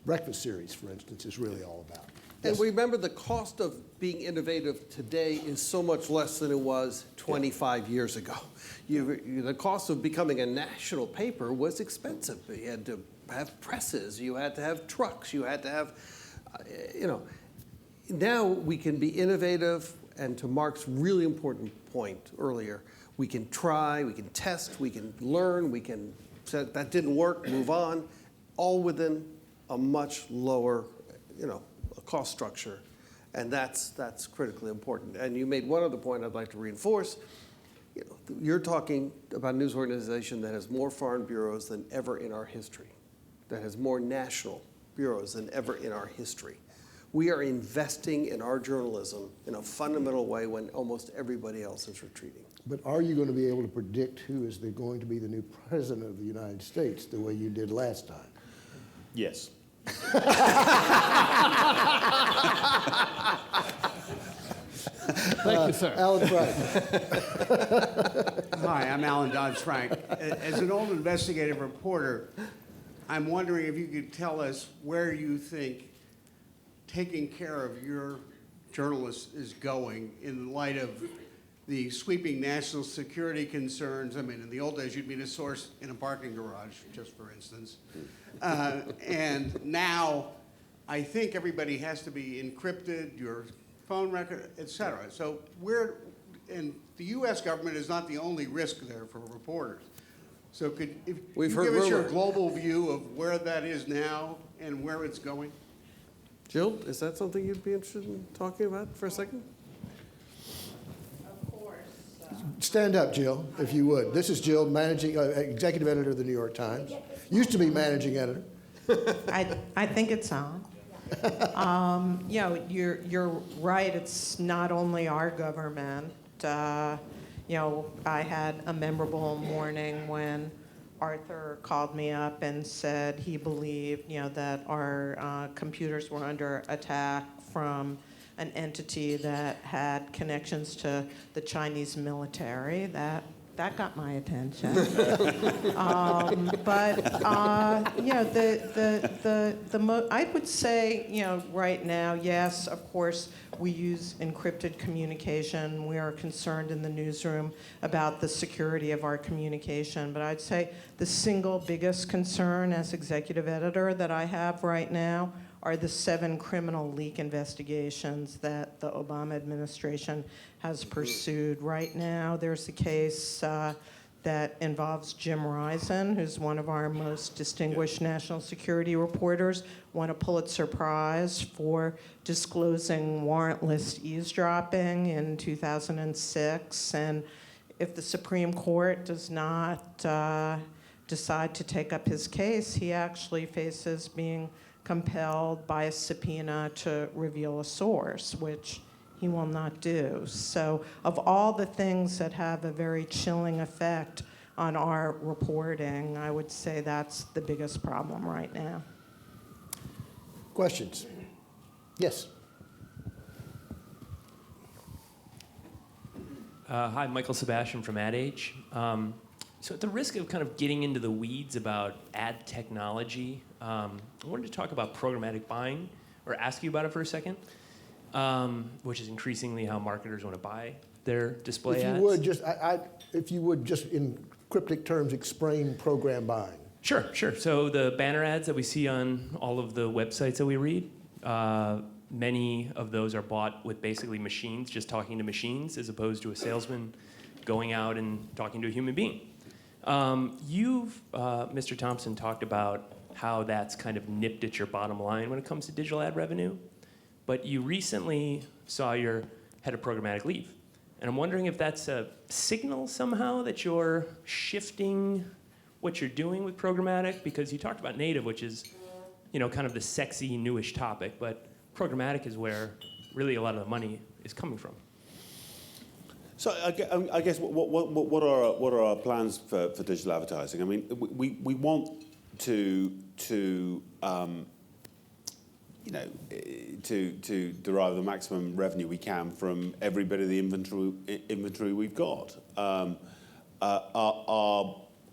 breakfast series, for instance, is really all about. And remember, the cost of being innovative today is so much less than it was 25 years ago. The cost of becoming a national paper was expensive. You had to have presses, you had to have trucks, you had to have, Now we can be innovative, and to Mark's really important point earlier, we can try, we can test, we can learn, we can say that didn't work, move on, all within a much lower, cost structure, and that's critically important. And you made one other point I'd like to reinforce. You're talking about a news organization that has more foreign bureaus than ever in our history, that has more national bureaus than ever in our history. We are investing in our journalism in a fundamental way when almost everybody else is retreating. But are you going to be able to predict who is going to be the new president of the United States the way you did last time? Yes. Thank you, sir. Alan Frank. Hi, I'm Alan Dodd-Frank. As an old investigative reporter, I'm wondering if you could tell us where you think taking care of your journalists is going in light of the sweeping national security concerns. I mean, in the old days, you'd meet a source in a parking garage, just for instance. And now, I think everybody has to be encrypted, your phone record, et cetera. So and the U.S. government is not the only risk there for reporters. So could you give us your global view of where that is now and where it's going? Jill, is that something you'd be interested in talking about for a second? Of course. Stand up, Jill, if you would. This is Jill, executive editor of the New York Times. Used to be managing editor. I think it's on. You're right. It's not only our government. I had a memorable morning when Arthur called me up and said he believed, that our computers were under attack from an entity that had connections to the Chinese military. That got my attention. I would say, right now, yes, of course, we use encrypted communication. We are concerned in the newsroom about the security of our communication. But I'd say the single biggest concern as executive editor that I have right now are the 7 criminal leak investigations that the Obama administration has pursued. Right now, there's a case that involves Jim Risen, who's one of our most distinguished national security reporters, won a Pulitzer Prize for disclosing warrantless eavesdropping in 2006. And if the Supreme Court does not decide to take up his case, he actually faces being compelled by a subpoena to reveal a source, which he will not do. So of all the things that have a very chilling effect on our reporting, I would say that's the biggest problem right now. Questions? Yes. Hi, Michael Sebastian from Ad Age. So at the risk of kind of getting into the weeds about ad technology, I wanted to talk about programmatic buying, or ask you about it for a second, which is increasingly how marketers want to buy their display ads. If you would just in cryptic terms explain program buying. Sure. So the banner ads that we see on all of the websites that we read, many of those are bought with basically machines, just talking to machines, as opposed to a salesman going out and talking to a human being. You've, Mr. Thompson, talked about how that's kind of nipped at your bottom line when it comes to digital ad revenue, but you recently saw your head of programmatic leave. And I'm wondering if that's a signal somehow that you're shifting what you're doing with programmatic, because you talked about native, which is, kind of the sexy, newish topic, but programmatic is where really a lot of the money is coming from. So I guess what are our plans for digital advertising? I mean, we want to derive the maximum revenue we can from every bit of the inventory we've got. Our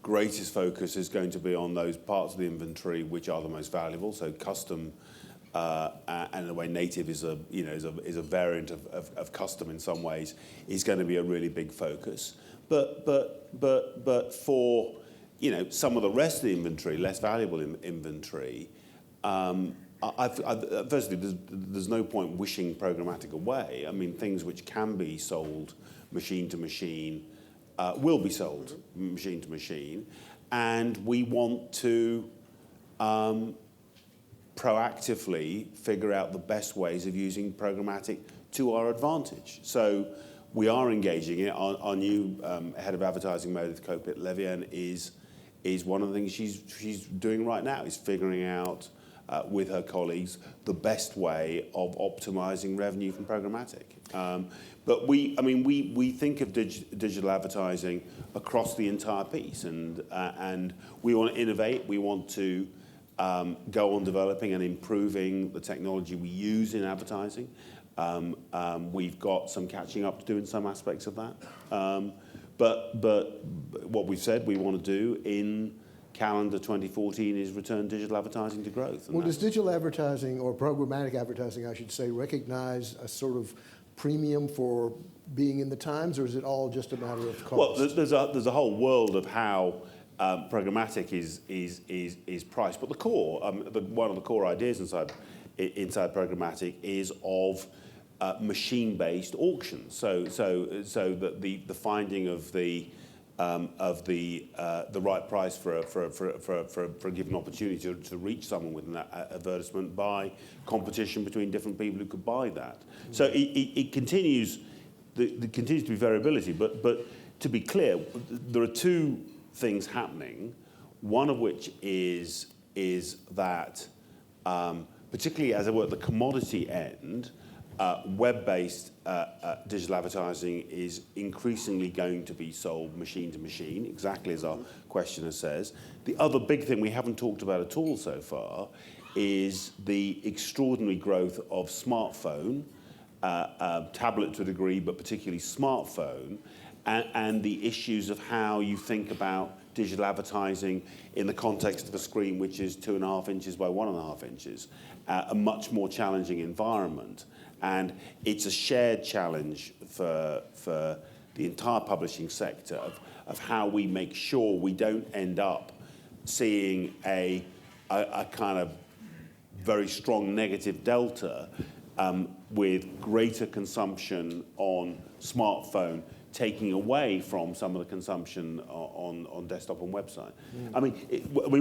greatest focus is going to be on those parts of the inventory which are the most valuable. So custom, and in a way, native is a variant of custom in some ways, is going to be a really big focus. But for some of the rest of the inventory, less valuable inventory, firstly, there's no point wishing programmatic away. I mean, things which can be sold machine to machine will be sold machine to machine, and we want to proactively figure out the best ways of using programmatic to our advantage. So we are engaging it. Our new head of advertising, Meredith Kopit-Levian, is one of the things she's doing right now, is figuring out with her colleagues the best way of optimizing revenue from programmatic. But we think of digital advertising across the entire piece, and we want to innovate. We want to go on developing and improving the technology we use in advertising. We've got some catching up to do in some aspects of that. But what we've said we want to do in calendar 2014 is return digital advertising to growth. Well, does digital advertising, or programmatic advertising, I should say, recognize a sort of premium for being in the Times, or is it all just a matter of cost? Well, there's a whole world of how programmatic is priced, but the core, one of the core ideas inside programmatic is of machine-based auctions. So that the finding of the right price for a given opportunity to reach someone with an advertisement by competition between different people who could buy that. So it continues. There continues to be variability, but to be clear, there are two things happening. One of which is that particularly as I work at the commodity end, web-based digital advertising is increasingly going to be sold machine to machine, exactly as our questioner says. The other big thing we haven't talked about at all so far is the extraordinary growth of smartphone, tablet to a degree, but particularly smartphone, and the issues of how you think about digital advertising in the context of a screen which is 2.5 inches by 1.5 inches, a much more challenging environment. And it's a shared challenge for the entire publishing sector of how we make sure we don't end up seeing a kind of very strong negative delta with greater consumption on smartphone, taking away from some of the consumption on desktop and website. I mean,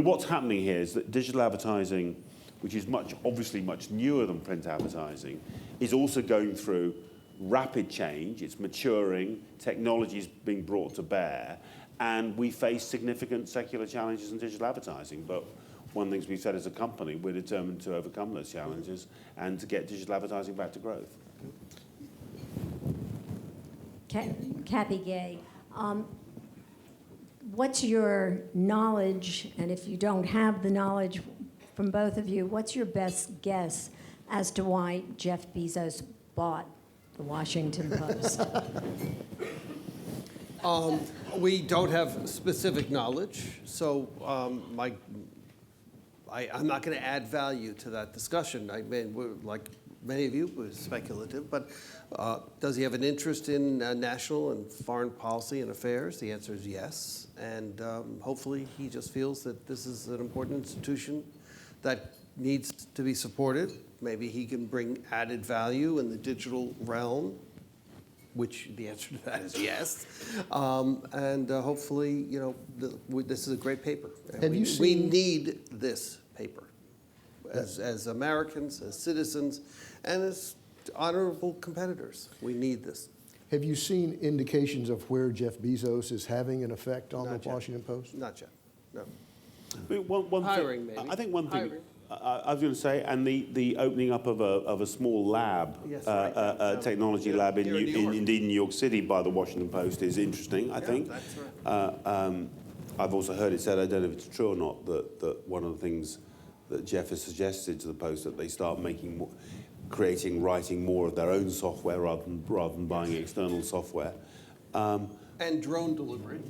what's happening here is that digital advertising, which is obviously much newer than print advertising, is also going through rapid change. It's maturing, technology is being brought to bear, and we face significant secular challenges in digital advertising. But one of the things we've said as a company, we're determined to overcome those challenges and to get digital advertising back to growth. Kathy Gay, what's your knowledge, and if you don't have the knowledge from both of you, what's your best guess as to why Jeff Bezos bought the Washington Post? We don't have specific knowledge, so I'm not going to add value to that discussion. I mean, many of you, was speculative, but does he have an interest in national and foreign policy and affairs? The answer is yes, and hopefully he just feels that this is an important institution that needs to be supported. Maybe he can bring added value in the digital realm, which the answer to that is yes. And hopefully, you know, this is a great paper. Have you We seen- need this paper as Americans, as citizens, and as honorable competitors. We need this. Have you seen indications of where Jeff Bezos is having an effect on Not the yet. Washington Post? Not yet, no. I mean, one Hiring, thing, maybe. I think one thing Hiring. I was going to say, and the opening up of a small lab, Yes, right. technology lab here in New York. indeed in New York City by the Washington Post is interesting, I think. That's right. I've also heard it said, I don't know if it's true or not, that one of the things that Jeff has suggested to the Post that they start making more, writing more of their own software rather than buying external software. And drone delivery.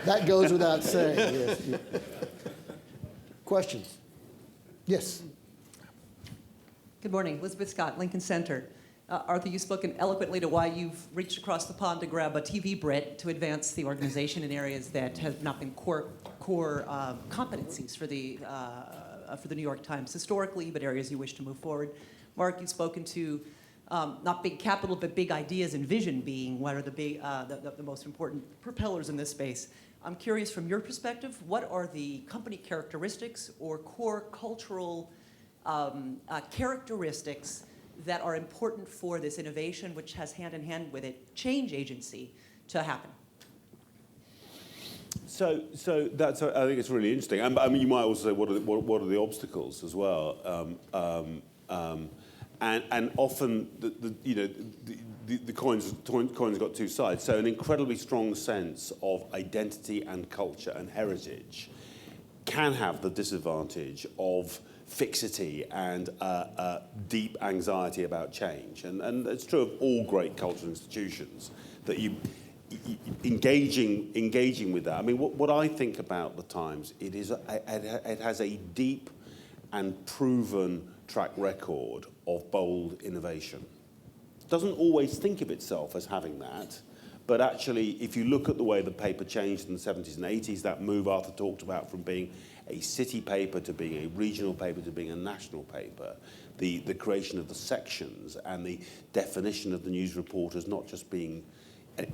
That goes without saying, yes. Questions? Yes. Good morning, Elizabeth Scott, Lincoln Center. Arthur, you've spoken eloquently to why you've reached across the pond to grab a TV Brit to advance the organization in areas that have not been core competencies for the New York Times historically, but areas you wish to move forward. Mark, you've spoken to not big capital, but big ideas and vision being what are the most important propellers in this space. I'm curious, from your perspective, what are the company characteristics or core cultural characteristics that are important for this innovation, which has hand in hand with it change agency, to happen? So that's, I think it's really interesting. I mean, you might also say, what are the obstacles as well? And often, the coin's got two sides. So an incredibly strong sense of identity and culture and heritage can have the disadvantage of fixity and deep anxiety about change. And it's true of all great cultural institutions, that you engaging with that. I mean, what I think about the Times, it has a deep and proven track record of bold innovation. It doesn't always think of itself as having that, but actually, if you look at the way the paper changed in the 70s and 80s, that move Arthur talked about from being a city paper to being a regional paper to being a national paper, the creation of the sections and the definition of the news reporters not just being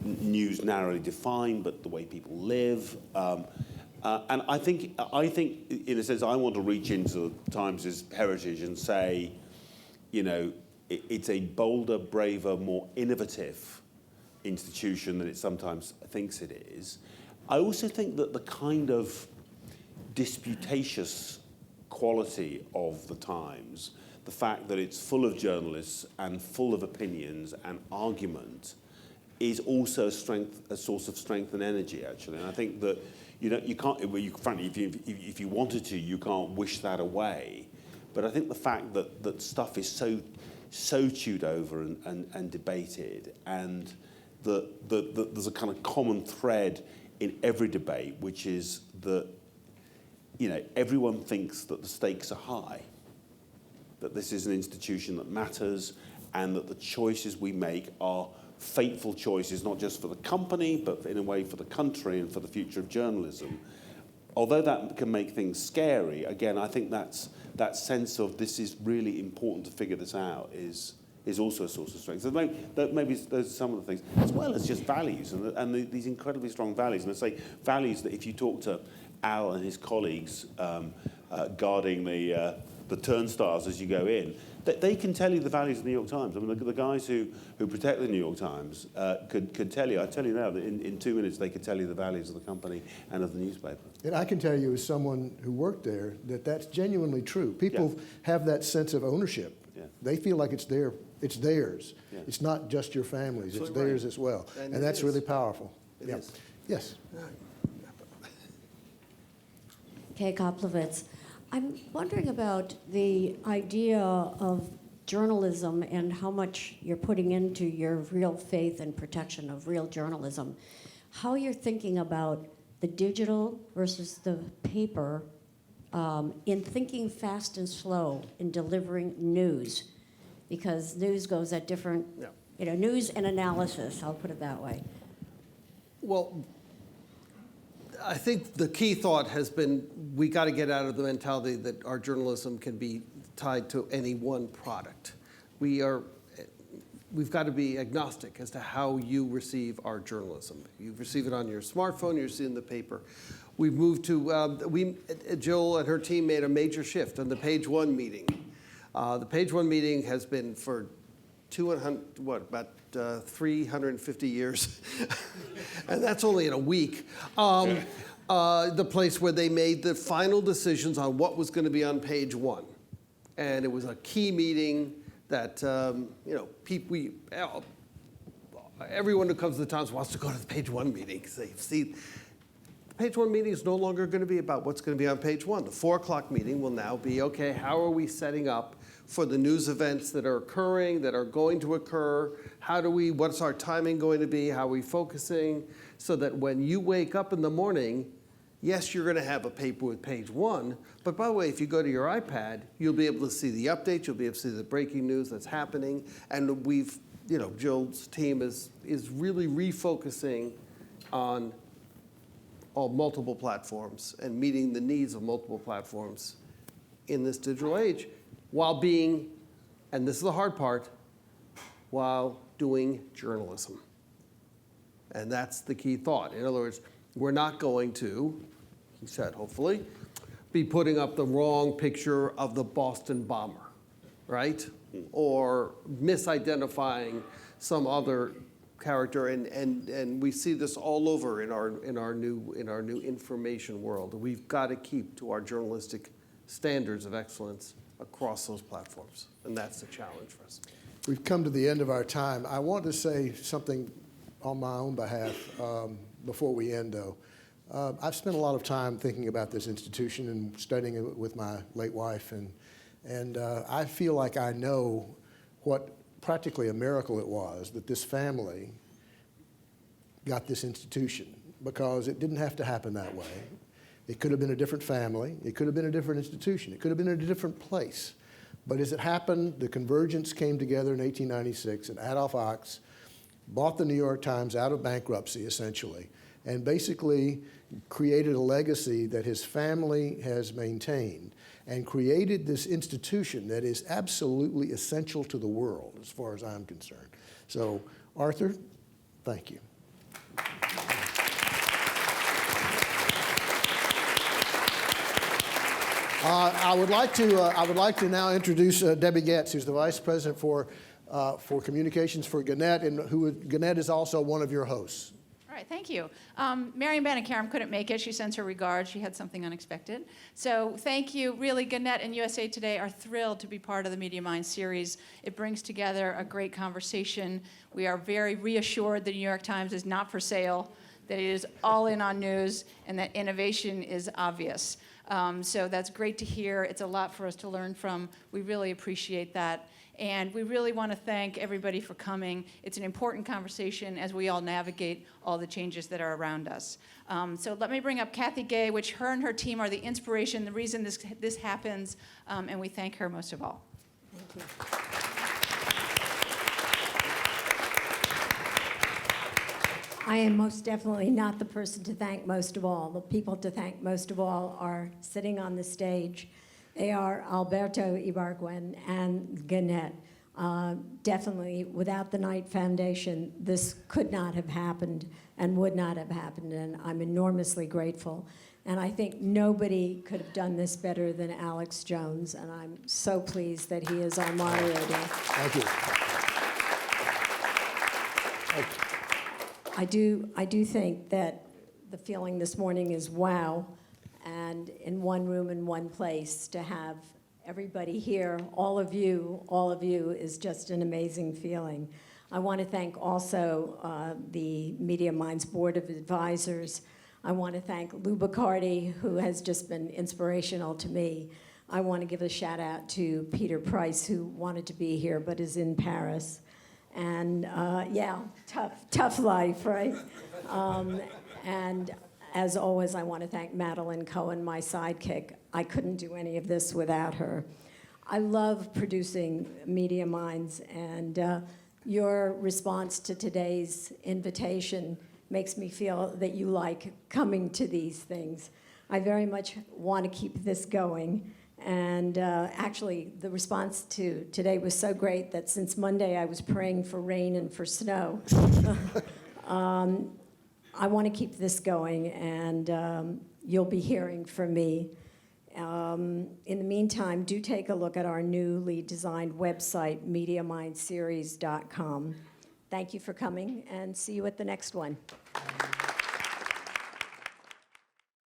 news narrowly defined, but the way people live. And I think, in a sense, I want to reach into the Times' heritage and say, you know, it's a bolder, braver, more innovative institution than it sometimes thinks it is. I also think that the kind of disputatious quality of the Times, the fact that it's full of journalists and full of opinions and argument, is also a source of strength and energy, actually. And I think that, you know, you can't, frankly, if you wanted to, you can't wish that away. But I think the fact that stuff is so chewed over and debated, and that there's a kind of common thread in every debate, which is that, you know, everyone thinks that the stakes are high, that this is an institution that matters, and that the choices we make are fateful choices, not just for the company, but in a way for the country and for the future of journalism. Although that can make things scary, again, I think that sense of this is really important to figure this out is also a source of strength. So maybe those are some of the things, as well as just values, and these incredibly strong values. And I say values that if you talk to Al and his colleagues guarding the turnstiles as you go in, they can tell you the values of the New York Times. I mean, the guys who protect the New York Times could tell you. I tell you now that in 2 minutes they could tell you the values of the company and of the newspaper. And I can tell you, as someone who worked there, that that's genuinely true. People have that sense of ownership. Yeah. They feel like it's theirs. Yeah. It's not just your family's, it's Absolutely theirs right. as well. And And it that's is. really powerful. It is. Yes. Kay Koplowitz. I'm wondering about the idea of journalism and how much you're putting into your real faith and protection of real journalism. How you're thinking about the digital versus the paper in thinking fast and slow in delivering news, because news goes at different, news and analysis, I'll put it that way. Well, I think the key thought has been we got to get out of the mentality that our journalism can be tied to any one product. We've got to be agnostic as to how you receive our journalism. You receive it on your smartphone, you receive it in the paper. We've moved to, Jill and her team made a major shift on the Page One meeting. The Page One meeting has been for 350 years, and that's only in a week. The place where they made the final decisions on what was going to be on Page One. And it was a key meeting that, everyone who comes to the Times wants to go to the Page One meeting because they see the Page One meeting is no longer going to be about what's going to be on Page One. The 4 o'clock meeting will now be, okay, how are we setting up for the news events that are occurring, that are going to occur? What's our timing going to be? How are we focusing? So that when you wake up in the morning, yes, you're going to have a paper with Page One, but by the way, if you go to your iPad, you'll be able to see the updates, you'll be able to see the breaking news that's happening, and Jill's team is really refocusing on multiple platforms and meeting the needs of multiple platforms in this digital age, while being, and this is the hard part, while doing journalism. And that's the key thought. In other words, we're not going to, he said, hopefully, be putting up the wrong picture of the Boston bomber, right? Or misidentifying some other character, and we see this all over in our new information world. We've got to keep to our journalistic standards of excellence across those platforms, and that's the challenge for us. We've come to the end of our time. I want to say something on my own behalf before we end, though. I've spent a lot of time thinking about this institution and studying it with my late wife, and I feel like I know what practically a miracle it was that this family got this institution, because it didn't have to happen that way. It could have been a different family. It could have been a different institution. It could have been in a different place. But as it happened, the convergence came together in 1896, and Adolph Ochs bought the New York Times out of bankruptcy, essentially, and basically created a legacy that his family has maintained, and created this institution that is absolutely essential to the world, as far as I'm concerned. So, Arthur, thank you. I would like to now introduce Debbie Getz, who's the Vice President for Communications for Gannett, and Gannett is also one of your hosts. All right, thank you. Marion Banakaram couldn't make it. She sends her regards. She had something unexpected. So thank you. Really, Gannett and USA Today are thrilled to be part of the Media Minds series. It brings together a great conversation. We are very reassured the New York Times is not for sale, that it is all in on news, and that innovation is obvious. So that's great to hear. It's a lot for us to learn from. We really appreciate that. And we really want to thank everybody for coming. It's an important conversation as we all navigate all the changes that are around us. So let me bring up Kathy Gay, which her and her team are the inspiration, the reason this happens, and we thank her most of all. Thank you. I am most definitely not the person to thank most of all. The people to thank most of all are sitting on the stage. They are Alberto Ibargüen and Gannett. Definitely, without the Knight Foundation, this could not have happened and would not have happened, and I'm enormously grateful. And I think nobody could have done this better than Alex Jones, and I'm so pleased that he is our moderator. Thank you. I do think that the feeling this morning is wow, and in one room in one place to have everybody here, all of you is just an amazing feeling. I want to thank also the Media Minds Board of Advisors. I want to thank Lou Bacardi, who has just been inspirational to me. I want to give a shout out to Peter Price, who wanted to be here but is in Paris. And yeah, tough life, right? And as always, I want to thank Madeline Cohen, my sidekick. I couldn't do any of this without her. I love producing Media Minds, and your response to today's invitation makes me feel that you like coming to these things. I very much want to keep this going. And actually, the response to today was so great that since Monday I was praying for rain and for snow. I want to keep this going, and you'll be hearing from me. In the meantime, do take a look at our newly designed website, MediaMindSeries.com. Thank you for coming, and see you at the next one.